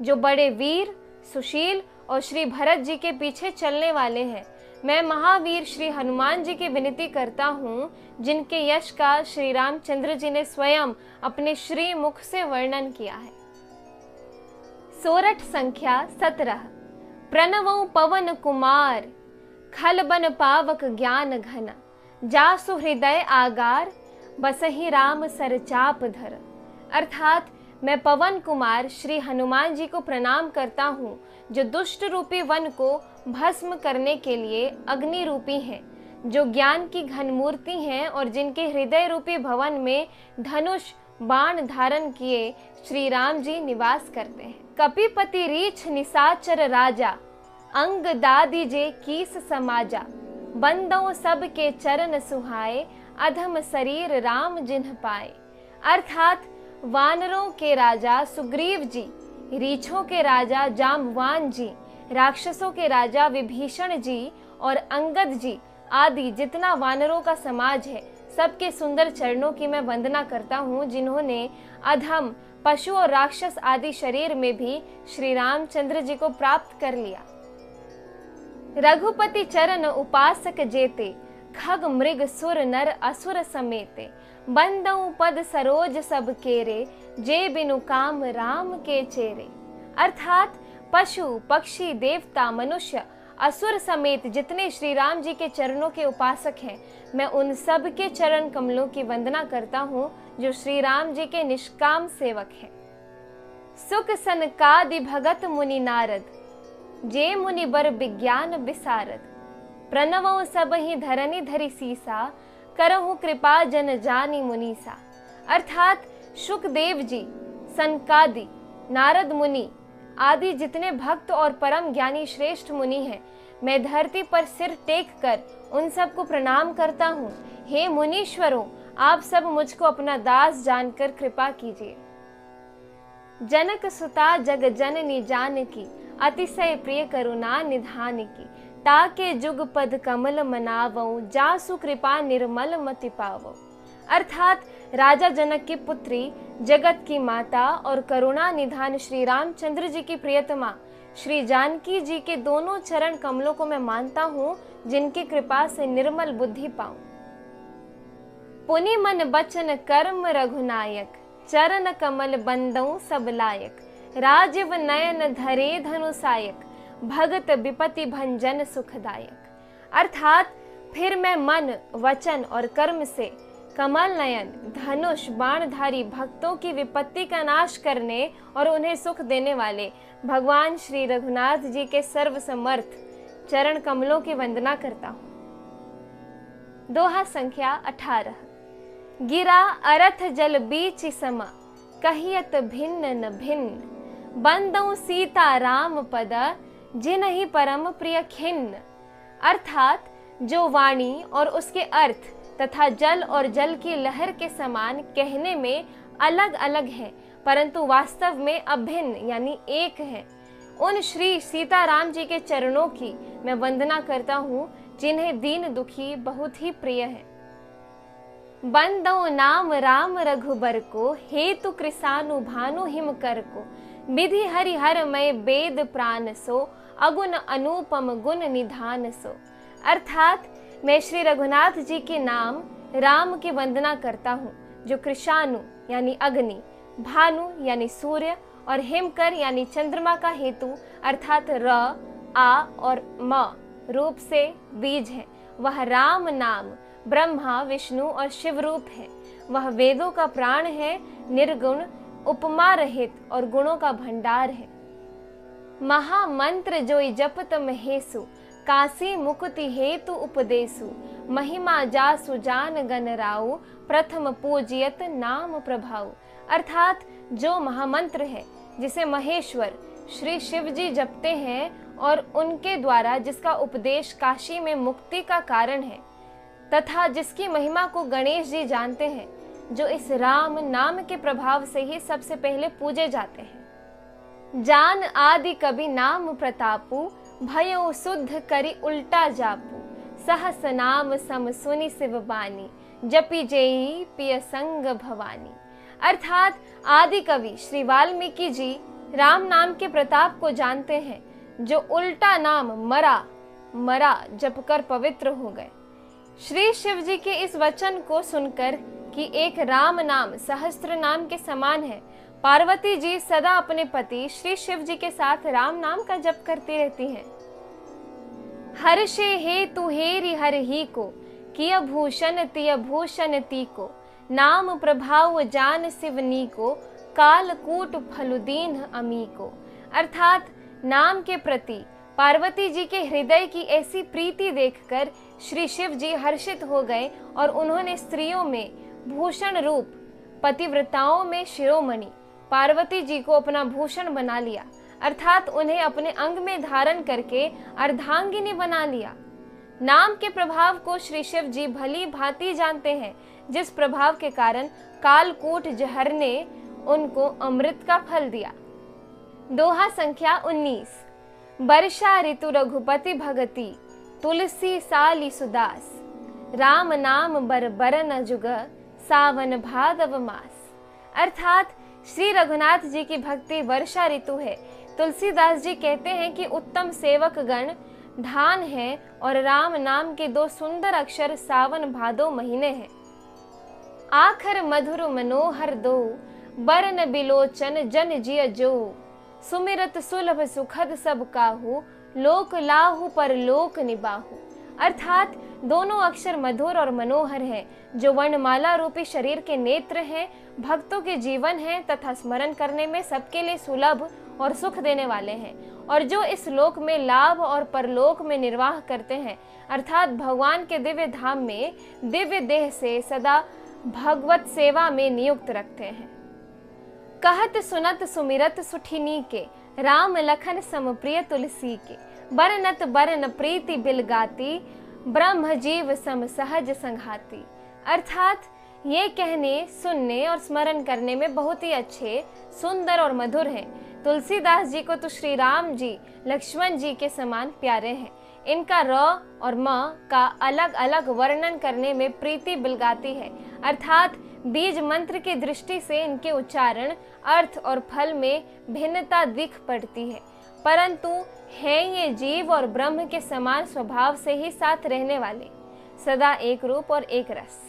जो बड़े वीर, सुशील और श्री भरत जी के पीछे चलने वाले हैं। मैं महावीर श्री हनुमान जी की विनती करता हूँ, जिनके यश का श्री रामचंद्र जी ने स्वयं अपने श्री मुख से वर्णन किया है। सोरठ संख्या 17। प्रणवौ पवन कुमार, खलबन पावक ज्ञान घन, जासु हृदय आगार, बसहि राम सरचाप धर। अर्थात मैं पवन कुमार श्री हनुमान जी को प्रणाम करता हूँ, जो दुष्ट रूपी वन को भस्म करने के लिए अग्नि रूपी हैं, जो ज्ञान की घन मूर्ति हैं और जिनके हृदय रूपी भवन में धनुष बाण धारण किए श्री राम जी निवास करते हैं। कपिपति रीछ निशाचर राजा, अंग दादी जे कीस समाजा, बंदों सब के चरण सुहाए, अधम शरीर राम जिन्ह पाए। अर्थात वानरों के राजा सुग्रीव जी, रीछों के राजा जाम्बवान जी, राक्षसों के राजा विभीषण जी और अंगद जी आदि जितना वानरों का समाज है, सबके सुंदर चरणों की मैं वंदना करता हूँ, जिन्होंने अधम, पशु और राक्षस आदि शरीर में भी श्री रामचंद्र जी को प्राप्त कर लिया। रघुपति चरण उपासक जेते, खग मृग सुर नर असुर समेते, बंदऊ पद सरोज सब केरे, जे बिनु काम राम के चेरे। अर्थात पशु, पक्षी, देवता, मनुष्य, असुर समेत जितने श्री राम जी के चरणों के उपासक हैं, मैं उन सब के चरण कमलों की वंदना करता हूँ, जो श्री राम जी के निष्काम सेवक हैं। सुख सनकादि भगत मुनि नारद, जे मुनि बर विज्ञान विसारद, प्रणवों सब ही धरनी धरि सीसा, करहु कृपा जन जानी मुनीसा। अर्थात सुखदेव जी, सनकादि, नारद मुनि आदि जितने भक्त और परम ज्ञानी श्रेष्ठ मुनि हैं, मैं धरती पर सिर टेक कर उन सब को प्रणाम करता हूँ। हे मुनीश्वरों, आप सब मुझको अपना दास जानकर कृपा कीजिए। जनक सुता जग जननी जानकी, अतिशय प्रिय करुणा निधान की, ताके जुग पद कमल मनावो, जासु कृपा निर्मल मति पावो। अर्थात राजा जनक की पुत्री, जगत की माता और करुणा निधान श्री रामचंद्र जी की प्रियतमा श्री जानकी जी के दोनों चरण कमलों को मैं मानता हूँ, जिनकी कृपा से निर्मल बुद्धि पाऊं। पुनि मन बचन कर्म रघुनायक, चरण कमल बंदऊ सब लायक, राजीव नयन धरे धनुषायक, भगत विपति भंजन सुखदायक। अर्थात फिर मैं मन, वचन और कर्म से कमल नयन, धनुष बाणधारी भक्तों की विपत्ति का नाश करने और उन्हें सुख देने वाले भगवान श्री रघुनाथ जी के सर्वसमर्थ चरण कमलों की वंदना करता हूँ। दोहा संख्या 18। गिरा अरथ जल बीच सम, कहियत भिन्न न भिन्न, बंदौ सीता राम पद, जिनहि परम प्रिय खिन्न। अर्थात जो वाणी और उसके अर्थ तथा जल और जल की लहर के समान कहने में अलग अलग है, परंतु वास्तव में अभिन्न यानी एक है, उन श्री सीताराम जी के चरणों की मैं वंदना करता हूँ, जिन्हें दीन दुखी बहुत ही प्रिय है। बंदो नाम राम रघुबर को, हेतु कृसानु भानु हिम कर को। विधि हरि हर मय वेद प्राण सो, अगुण अनुपम गुण निधान सो। अर्थात मैं श्री रघुनाथ जी के नाम राम की वंदना करता हूँ, जो कृषानु यानी अग्नि, भानु यानी सूर्य और हिमकर यानी चंद्रमा का हेतु अर्थात र, आ और म रूप से बीज है। वह राम नाम ब्रह्मा विष्णु और शिव रूप है। वह वेदों का प्राण है, निर्गुण उपमा रहित और गुणों का भंडार है। महामंत्र जोई जपत महेसु, काशी मुक्ति हेतु उपदेसु। महिमा जासु जान गण राउ, प्रथम पूजियत नाम प्रभाउ। अर्थात जो महामंत्र है जिसे महेश्वर श्री शिव जी जपते हैं और उनके द्वारा जिसका उपदेश काशी में मुक्ति का कारण है, तथा जिसकी महिमा को गणेश जी जानते हैं, जो इस राम नाम के प्रभाव से ही सबसे पहले पूजे जाते हैं। जान आदि कभी नाम प्रतापु, भयो शुद्ध करी उल्टा जापू। सहस नाम सम सुनि शिव बानी, जपी जेई पिय संग भवानी। अर्थात आदि कवि श्री वाल्मीकि जी राम नाम के प्रताप को जानते हैं, जो उल्टा नाम मरा जपकर पवित्र हो गए। श्री शिव जी के इस वचन को सुनकर कि एक राम नाम सहस्त्र नाम के समान है, पार्वती जी सदा अपने पति श्री शिव जी के साथ राम नाम का जप करती रहती हैं। हर्षे हेतु हेरि हर ही को, किय भूषण तिय भूषण ती को। नाम प्रभाव जान शिवनी को, कालकूट फलुदीन अमी को। अर्थात नाम के प्रति पार्वती जी के हृदय की ऐसी प्रीति देखकर श्री शिव जी हर्षित हो गए और उन्होंने स्त्रियों में भूषण रूप, पतिव्रताओं में शिरोमणि पार्वती जी को अपना भूषण बना लिया, अर्थात उन्हें अपने अंग में धारण करके अर्धांगिनी बना लिया। नाम के प्रभाव को श्री शिव जी भली भांति जानते हैं, जिस प्रभाव के कारण कालकूट जहर ने उनको अमृत का फल दिया। दोहा संख्या 19। वर्षा ऋतु रघुपति भगति, तुलसी साली सुदास। राम नाम बर बरन जुग, सावन भादव मास। अर्थात श्री रघुनाथ जी की भक्ति वर्षा ऋतु है। तुलसीदास जी कहते हैं कि उत्तम सेवक गण धान है और राम नाम के दो सुंदर अक्षर सावन भादो महीने हैं। आखर मधुर मनोहर दो, बरन बिलोचन जन जिय जो। सुमिरत सुलभ सुखद सब काहू, लोक लाहू पर लोक निबाहू। अर्थात दोनों अक्षर मधुर और मनोहर हैं, जो वर्णमाला रूपी शरीर के नेत्र हैं, भक्तों के जीवन हैं तथा स्मरण करने में सबके लिए सुलभ और सुख देने वाले हैं, और जो इस लोक में लाभ और परलोक में निर्वाह करते हैं, अर्थात भगवान के दिव्य धाम में दिव्य देह से सदा भगवत सेवा में नियुक्त रखते हैं। कहत सुनत सुमिरत सुठिनी के, राम लखन सम प्रिय तुलसी के। बरनत बरन प्रीति बिलगाती, ब्रह्म जीव सम सहज संघाती। अर्थात ये कहने, सुनने और स्मरण करने में बहुत ही अच्छे, सुंदर और मधुर हैं। तुलसीदास जी को तो श्री राम जी लक्ष्मण जी के समान प्यारे हैं। इनका र और म का अलग अलग वर्णन करने में प्रीति बिलगाती है, अर्थात बीज मंत्र की दृष्टि से इनके उच्चारण, अर्थ और फल में भिन्नता दिख पड़ती है, परंतु हैं ये जीव और ब्रह्म के समान स्वभाव से ही साथ रहने वाले, सदा एक रूप और एक रस।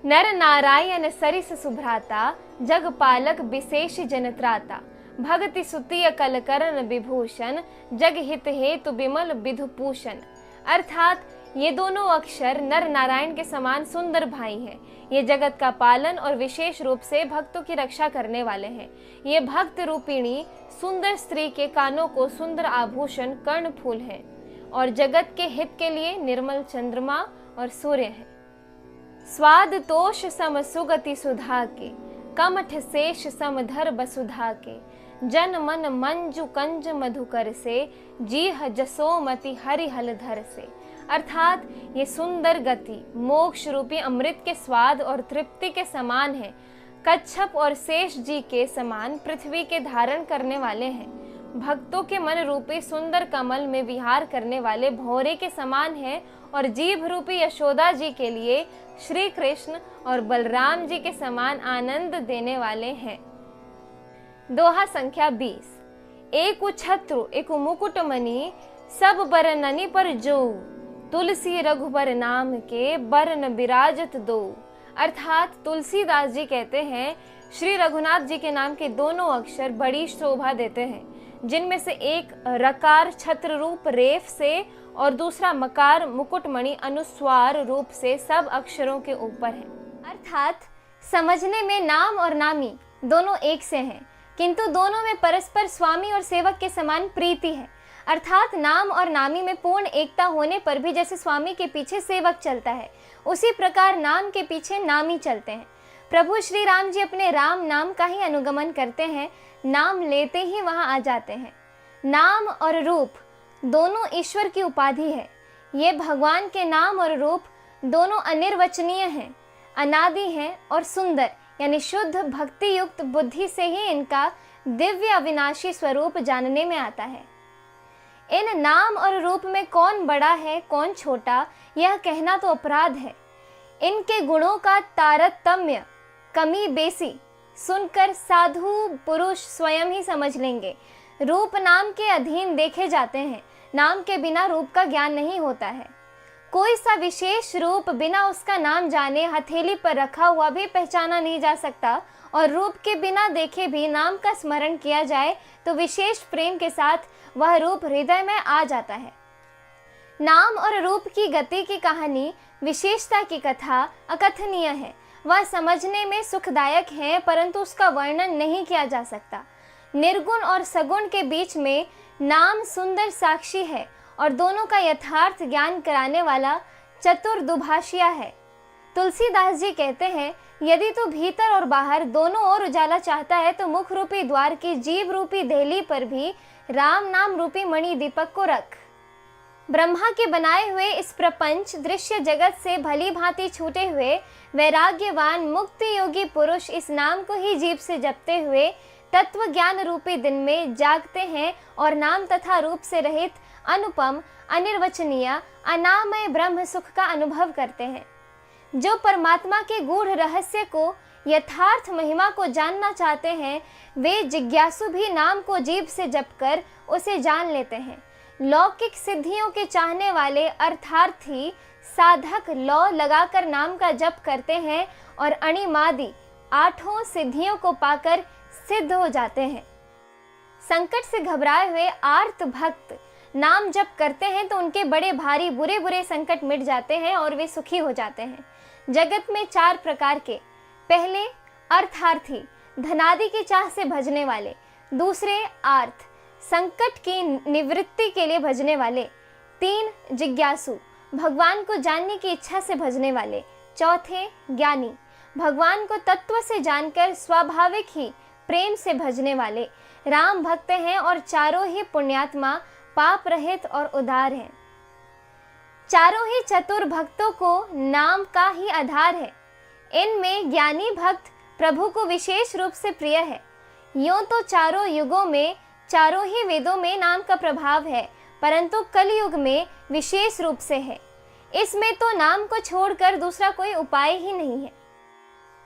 नर नारायण सरिस सुभ्राता, जग पालक विशेष जनत्राता। भगति सुतिय कलकरण विभूषण, जग हित हेतु विमल विधुभूषण। अर्थात ये दोनों अक्षर नर नारायण के समान सुंदर भाई हैं। ये जगत का पालन और विशेष रूप से भक्तों की रक्षा करने वाले हैं। ये भक्त रूपिणी सुंदर स्त्री के कानों को सुंदर आभूषण कर्ण फूल है, और जगत के हित के लिए निर्मल चंद्रमा और सूर्य है। स्वाद तोष सम सुगति सुधा के, कमठ शेष समधर बसुधा के। जन मन मंजु कंज मधुकर से, जीह जसोमति हरि हलधर से। अर्थात ये सुंदर गति मोक्ष रूपी अमृत के स्वाद और तृप्ति के समान है। कच्छप और शेष जी के समान पृथ्वी के धारण करने वाले हैं। भक्तों के मन रूपी सुंदर कमल में विहार करने वाले भौरे के समान है, और जीभ रूपी यशोदा जी के लिए श्री कृष्ण और बलराम जी के समान आनंद देने वाले हैं। दोहा संख्या 20। एक छत्रु एक मुकुट मणि, सब बरननि पर जो, तुलसी रघुबर नाम के बरन बिराजत दो। अर्थात तुलसीदास जी कहते हैं श्री रघुनाथ जी के नाम के दोनों अक्षर बड़ी शोभा देते हैं, जिनमें से एक रकार छत्र रूप रेफ से और दूसरा मकार मुकुटमणि अनुस्वार रूप से सब अक्षरों के ऊपर है। अर्थात समझने में नाम और नामी दोनों एक से हैं, किंतु दोनों में परस्पर स्वामी और सेवक के समान प्रीति है। अर्थात नाम और नामी में पूर्ण एकता होने पर भी जैसे स्वामी के पीछे सेवक चलता है, उसी प्रकार नाम के पीछे नामी चलते हैं। प्रभु श्री राम जी अपने राम नाम का ही अनुगमन करते हैं, नाम लेते ही वहां आ जाते हैं। नाम और रूप दोनों ईश्वर की उपाधि है। ये भगवान के नाम और रूप दोनों अनिर्वचनीय हैं, अनादि हैं और सुंदर, यानी शुद्ध भक्ति युक्त बुद्धि से ही इनका दिव्य अविनाशी स्वरूप जानने में आता है। इन नाम और रूप में कौन बड़ा है कौन छोटा, यह कहना तो अपराध है। इनके गुणों का तारतम्य कमी बेसी सुनकर साधु पुरुष स्वयं ही समझ लेंगे। रूप नाम के अधीन देखे जाते हैं, नाम के बिना रूप का ज्ञान नहीं होता है। कोई सा विशेष रूप बिना उसका नाम जाने हथेली पर रखा हुआ भी पहचाना नहीं जा सकता, और रूप के बिना देखे भी नाम का स्मरण किया जाए तो विशेष प्रेम के साथ वह रूप हृदय में आ जाता है। नाम और रूप की गति की कहानी, विशेषता की कथा अकथनीय है। वह समझने में सुखदायक है, परंतु उसका वर्णन नहीं किया जा सकता। निर्गुण और सगुण के बीच में नाम सुंदर साक्षी है और दोनों का यथार्थ ज्ञान कराने वाला चतुर दुभाषिया है। तुलसीदास जी कहते हैं, यदि तू भीतर और बाहर दोनों ओर उजाला चाहता है तो मुख रूपी द्वार की जीव रूपी देहली पर भी राम नाम रूपी मणि दीपक को रख। ब्रह्मा के बनाए हुए इस प्रपंच दृश्य जगत से भली भांति छूटे हुए वैराग्यवान मुक्ति योगी पुरुष इस नाम को ही जीभ से जपते हुए तत्व ज्ञान रूपी दिन में जागते हैं और नाम तथा रूप से रहित अनुपम अनिर्वचनीय अनामय ब्रह्म सुख का अनुभव करते हैं। जो परमात्मा के गूढ़ रहस्य को यथार्थ महिमा को जानना चाहते हैं, वे जिज्ञासु भी नाम को जीभ से जपकर उसे जान लेते हैं। लौकिक सिद्धियों के चाहने वाले अर्थार्थी साधक लौ लगाकर नाम का जप करते हैं और अणिमादि आठों सिद्धियों को पाकर सिद्ध हो जाते हैं। संकट से घबराए हुए आर्त भक्त नाम जप करते हैं तो उनके बड़े भारी बुरे बुरे संकट मिट जाते हैं और वे सुखी हो जाते हैं। जगत में 4 प्रकार के, पहले अर्थार्थी धनादि की चाह से भजने वाले, दूसरे आर्थ संकट की निवृत्ति के लिए भजने वाले, 3 जिज्ञासु भगवान को जानने की इच्छा से भजने वाले, चौथे ज्ञानी भगवान को तत्व से जानकर स्वाभाविक ही प्रेम से भजने वाले राम भक्त हैं और चारों ही पुण्यात्मा पाप रहित और उदार हैं। चारों ही चतुर भक्तों को नाम का ही आधार है। इनमें ज्ञानी भक्त प्रभु को विशेष रूप से प्रिय है। यूं तो चारों युगों में चारों ही वेदों में नाम का प्रभाव है, परंतु कलयुग में विशेष रूप से है। इसमें तो नाम को छोड़कर दूसरा कोई उपाय ही नहीं है।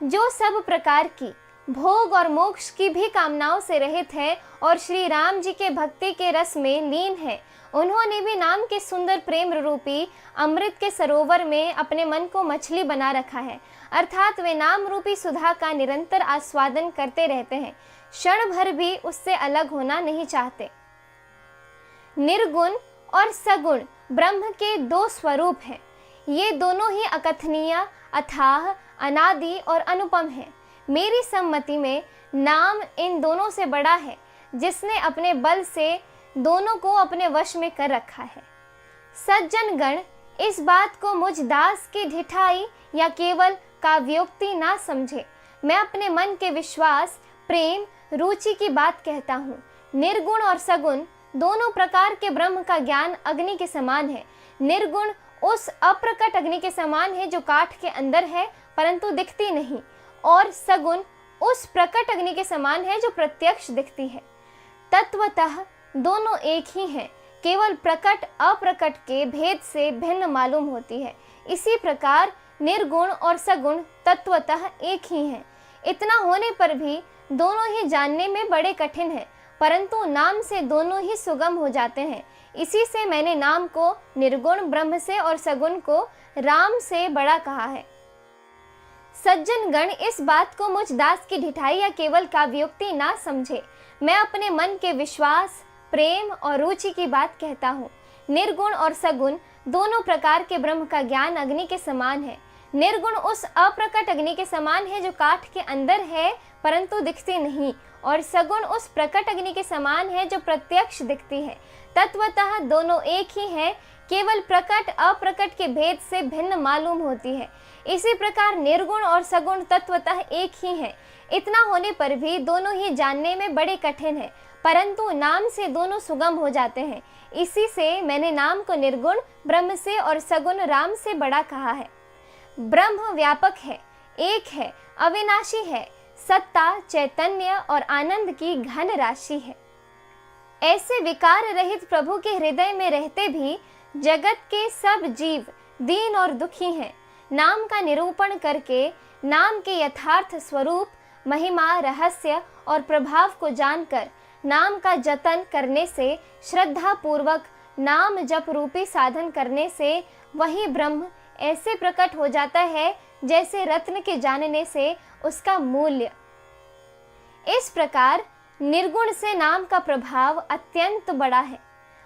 जो सब प्रकार की भोग और मोक्ष की भी कामनाओं से रहित है और श्री राम जी के भक्ति के रस में लीन है, उन्होंने भी नाम के सुंदर प्रेम रूपी अमृत के सरोवर में अपने मन को मछली बना रखा है। अर्थात वे नाम रूपी सुधा का निरंतर आस्वादन करते रहते हैं, क्षण भर भी उससे अलग होना नहीं चाहते। निर्गुण और सगुण ब्रह्म के 2 स्वरूप हैं। ये दोनों ही अकथनीय, अथाह, अनादि और अनुपम हैं। मेरी सम्मति में नाम इन दोनों से बड़ा है, जिसने अपने बल से दोनों को अपने वश में कर रखा है। सज्जन गण इस बात को मुझ दास की ढिठाई या केवल काव्योक्ति ना समझे। मैं अपने मन के विश्वास, प्रेम, रुचि की बात कहता हूँ। निर्गुण और सगुण दोनों प्रकार के ब्रह्म का ज्ञान अग्नि के समान है। निर्गुण उस अप्रकट अग्नि के समान है जो काठ के अंदर है परंतु दिखती नहीं, और सगुण उस प्रकट अग्नि के समान है जो प्रत्यक्ष दिखती है। तत्वतः दोनों एक ही हैं, केवल प्रकट अप्रकट के भेद से भिन्न मालूम होती है। इसी प्रकार निर्गुण और सगुण तत्वतः एक ही हैं। इतना होने पर भी दोनों ही जानने में बड़े कठिन हैं, परंतु नाम से दोनों ही सुगम हो जाते हैं। इसी से मैंने नाम को निर्गुण ब्रह्म से और सगुण को राम से बड़ा कहा है। सज्जन गण इस बात को मुझ दास की ढिठाई या केवल काव्योक्ति ना समझे। मैं अपने मन के विश्वास, प्रेम और रुचि की बात कहता हूँ। निर्गुण और सगुण दोनों प्रकार के ब्रह्म का ज्ञान अग्नि के समान है। निर्गुण उस अप्रकट अग्नि के समान है जो काठ के अंदर है परंतु दिखती नहीं, और सगुण उस प्रकट अग्नि के समान है जो प्रत्यक्ष दिखती है। तत्वतः दोनों एक ही हैं, केवल प्रकट अप्रकट के भेद से भिन्न मालूम होती है। इसी प्रकार निर्गुण और सगुण तत्वतः एक ही हैं। इतना होने पर भी दोनों ही जानने में बड़े कठिन हैं, परंतु नाम से दोनों सुगम हो जाते हैं। इसी से मैंने नाम को निर्गुण ब्रह्म से और सगुण राम से बड़ा कहा है। ब्रह्म व्यापक है, एक है, अविनाशी है, सत्ता, चैतन्य और आनंद की घन राशि है। ऐसे विकार रहित प्रभु के हृदय में रहते भी जगत के सब जीव दीन और दुखी हैं। नाम का निरूपण करके नाम के यथार्थ स्वरूप, महिमा, रहस्य और प्रभाव को जानकर नाम का जतन करने से, श्रद्धा पूर्वक नाम जप रूपी साधन करने से वही ब्रह्म ऐसे प्रकट हो जाता है जैसे रत्न के जानने से उसका मूल्य। इस प्रकार निर्गुण से नाम का प्रभाव अत्यंत बड़ा है।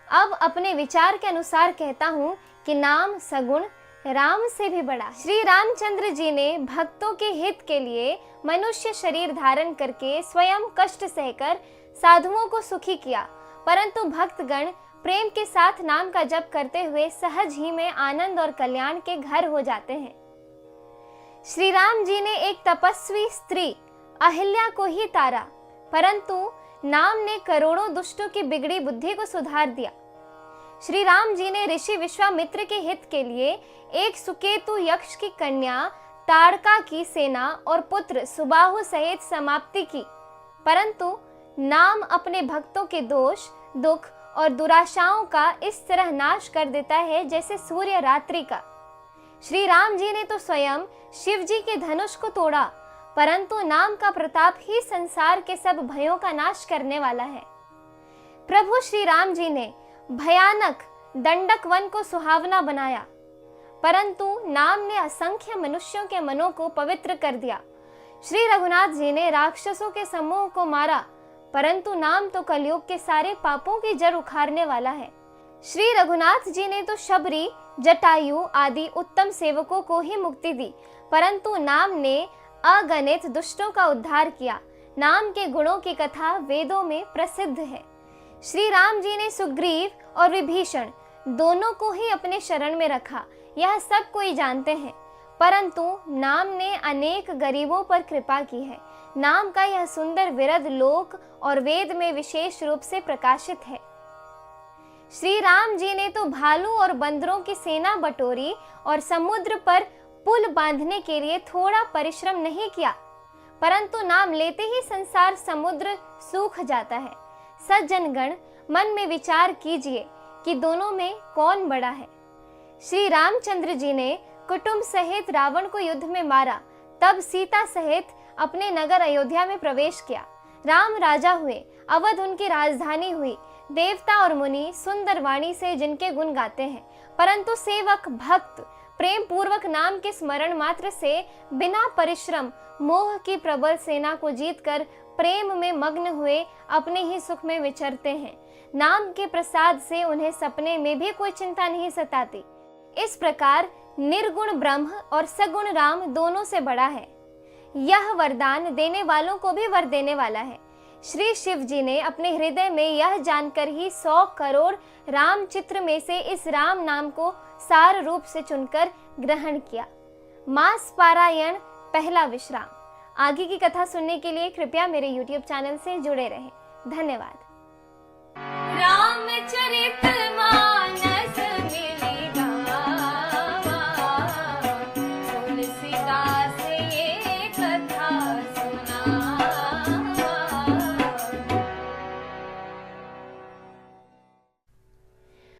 अब अपने विचार के अनुसार कहता हूँ कि नाम सगुण राम से भी बड़ा है। श्री रामचंद्र जी ने भक्तों के हित के लिए मनुष्य शरीर धारण करके स्वयं कष्ट सहकर साधुओं को सुखी किया, परंतु भक्तगण प्रेम के साथ नाम का जप करते हुए सहज ही में आनंद और कल्याण के घर हो जाते हैं। श्री राम जी ने एक तपस्वी स्त्री अहिल्या को ही तारा, परंतु नाम ने करोड़ों दुष्टों की बिगड़ी बुद्धि को सुधार दिया। श्री राम जी ने ऋषि विश्वामित्र के हित के लिए एक सुकेतु यक्ष की कन्या ताड़का की सेना और पुत्र सुबाहु सहित समाप्ति की, परंतु नाम अपने भक्तों के दोष, दुख और दुराशाओं का इस तरह नाश कर देता है जैसे सूर्य रात्रि का। श्री राम जी ने तो स्वयं शिव जी के धनुष को तोड़ा, परंतु नाम का प्रताप ही संसार के सब भयों का नाश करने वाला है। प्रभु श्री राम जी ने भयानक दंडक वन को सुहावना बनाया, परंतु नाम ने असंख्य मनुष्यों के मनों को पवित्र कर दिया। श्री रघुनाथ जी ने राक्षसों के समूह को मारा, परंतु नाम तो कलयुग के सारे पापों की जड़ उखाड़ने वाला है। श्री रघुनाथ जी ने तो शबरी, जटायु आदि उत्तम सेवकों को ही मुक्ति दी, परंतु नाम ने अगणित दुष्टों का उद्धार किया। नाम के गुणों की कथा वेदों में प्रसिद्ध है। श्री राम जी ने सुग्रीव और विभीषण दोनों को ही अपने शरण में रखा, यह सब कोई जानते हैं, परंतु नाम ने अनेक गरीबों पर कृपा की है। नाम का यह सुंदर विरध लोक और वेद में विशेष रूप से प्रकाशित है। श्री राम जी ने तो भालू और बंदरों की सेना बटोरी और समुद्र पर पुल बांधने के लिए थोड़ा परिश्रम नहीं किया, परंतु नाम लेते ही संसार समुद्र सूख जाता है। सज्जनगण, मन में विचार कीजिए कि दोनों में कौन बड़ा है। श्री रामचंद्र जी ने कुटुंब सहित रावण को युद्ध में मारा, तब सीता सहित अपने नगर अयोध्या में प्रवेश किया। राम राजा हुए, अवध उनकी राजधानी हुई। देवता और मुनि सुंदर वाणी से जिनके गुण गाते हैं, परंतु सेवक भक्त प्रेम पूर्वक नाम के स्मरण मात्र से बिना परिश्रम मोह की प्रबल सेना को जीतकर प्रेम में मग्न हुए अपने ही सुख में विचरते हैं। नाम के प्रसाद से उन्हें सपने में भी कोई चिंता नहीं सताती। इस प्रकार निर्गुण ब्रह्म और सगुण राम दोनों से बड़ा है। यह वरदान देने वालों को भी वर देने वाला है। श्री शिव जी ने अपने हृदय में यह जानकर ही 100 करोड़ राम चित्र में से इस राम नाम को सार रूप से चुनकर ग्रहण किया। मास पारायण पहला विश्राम। आगे की कथा सुनने के लिए कृपया मेरे YouTube चैनल से जुड़े रहें। धन्यवाद। रामचरितमानस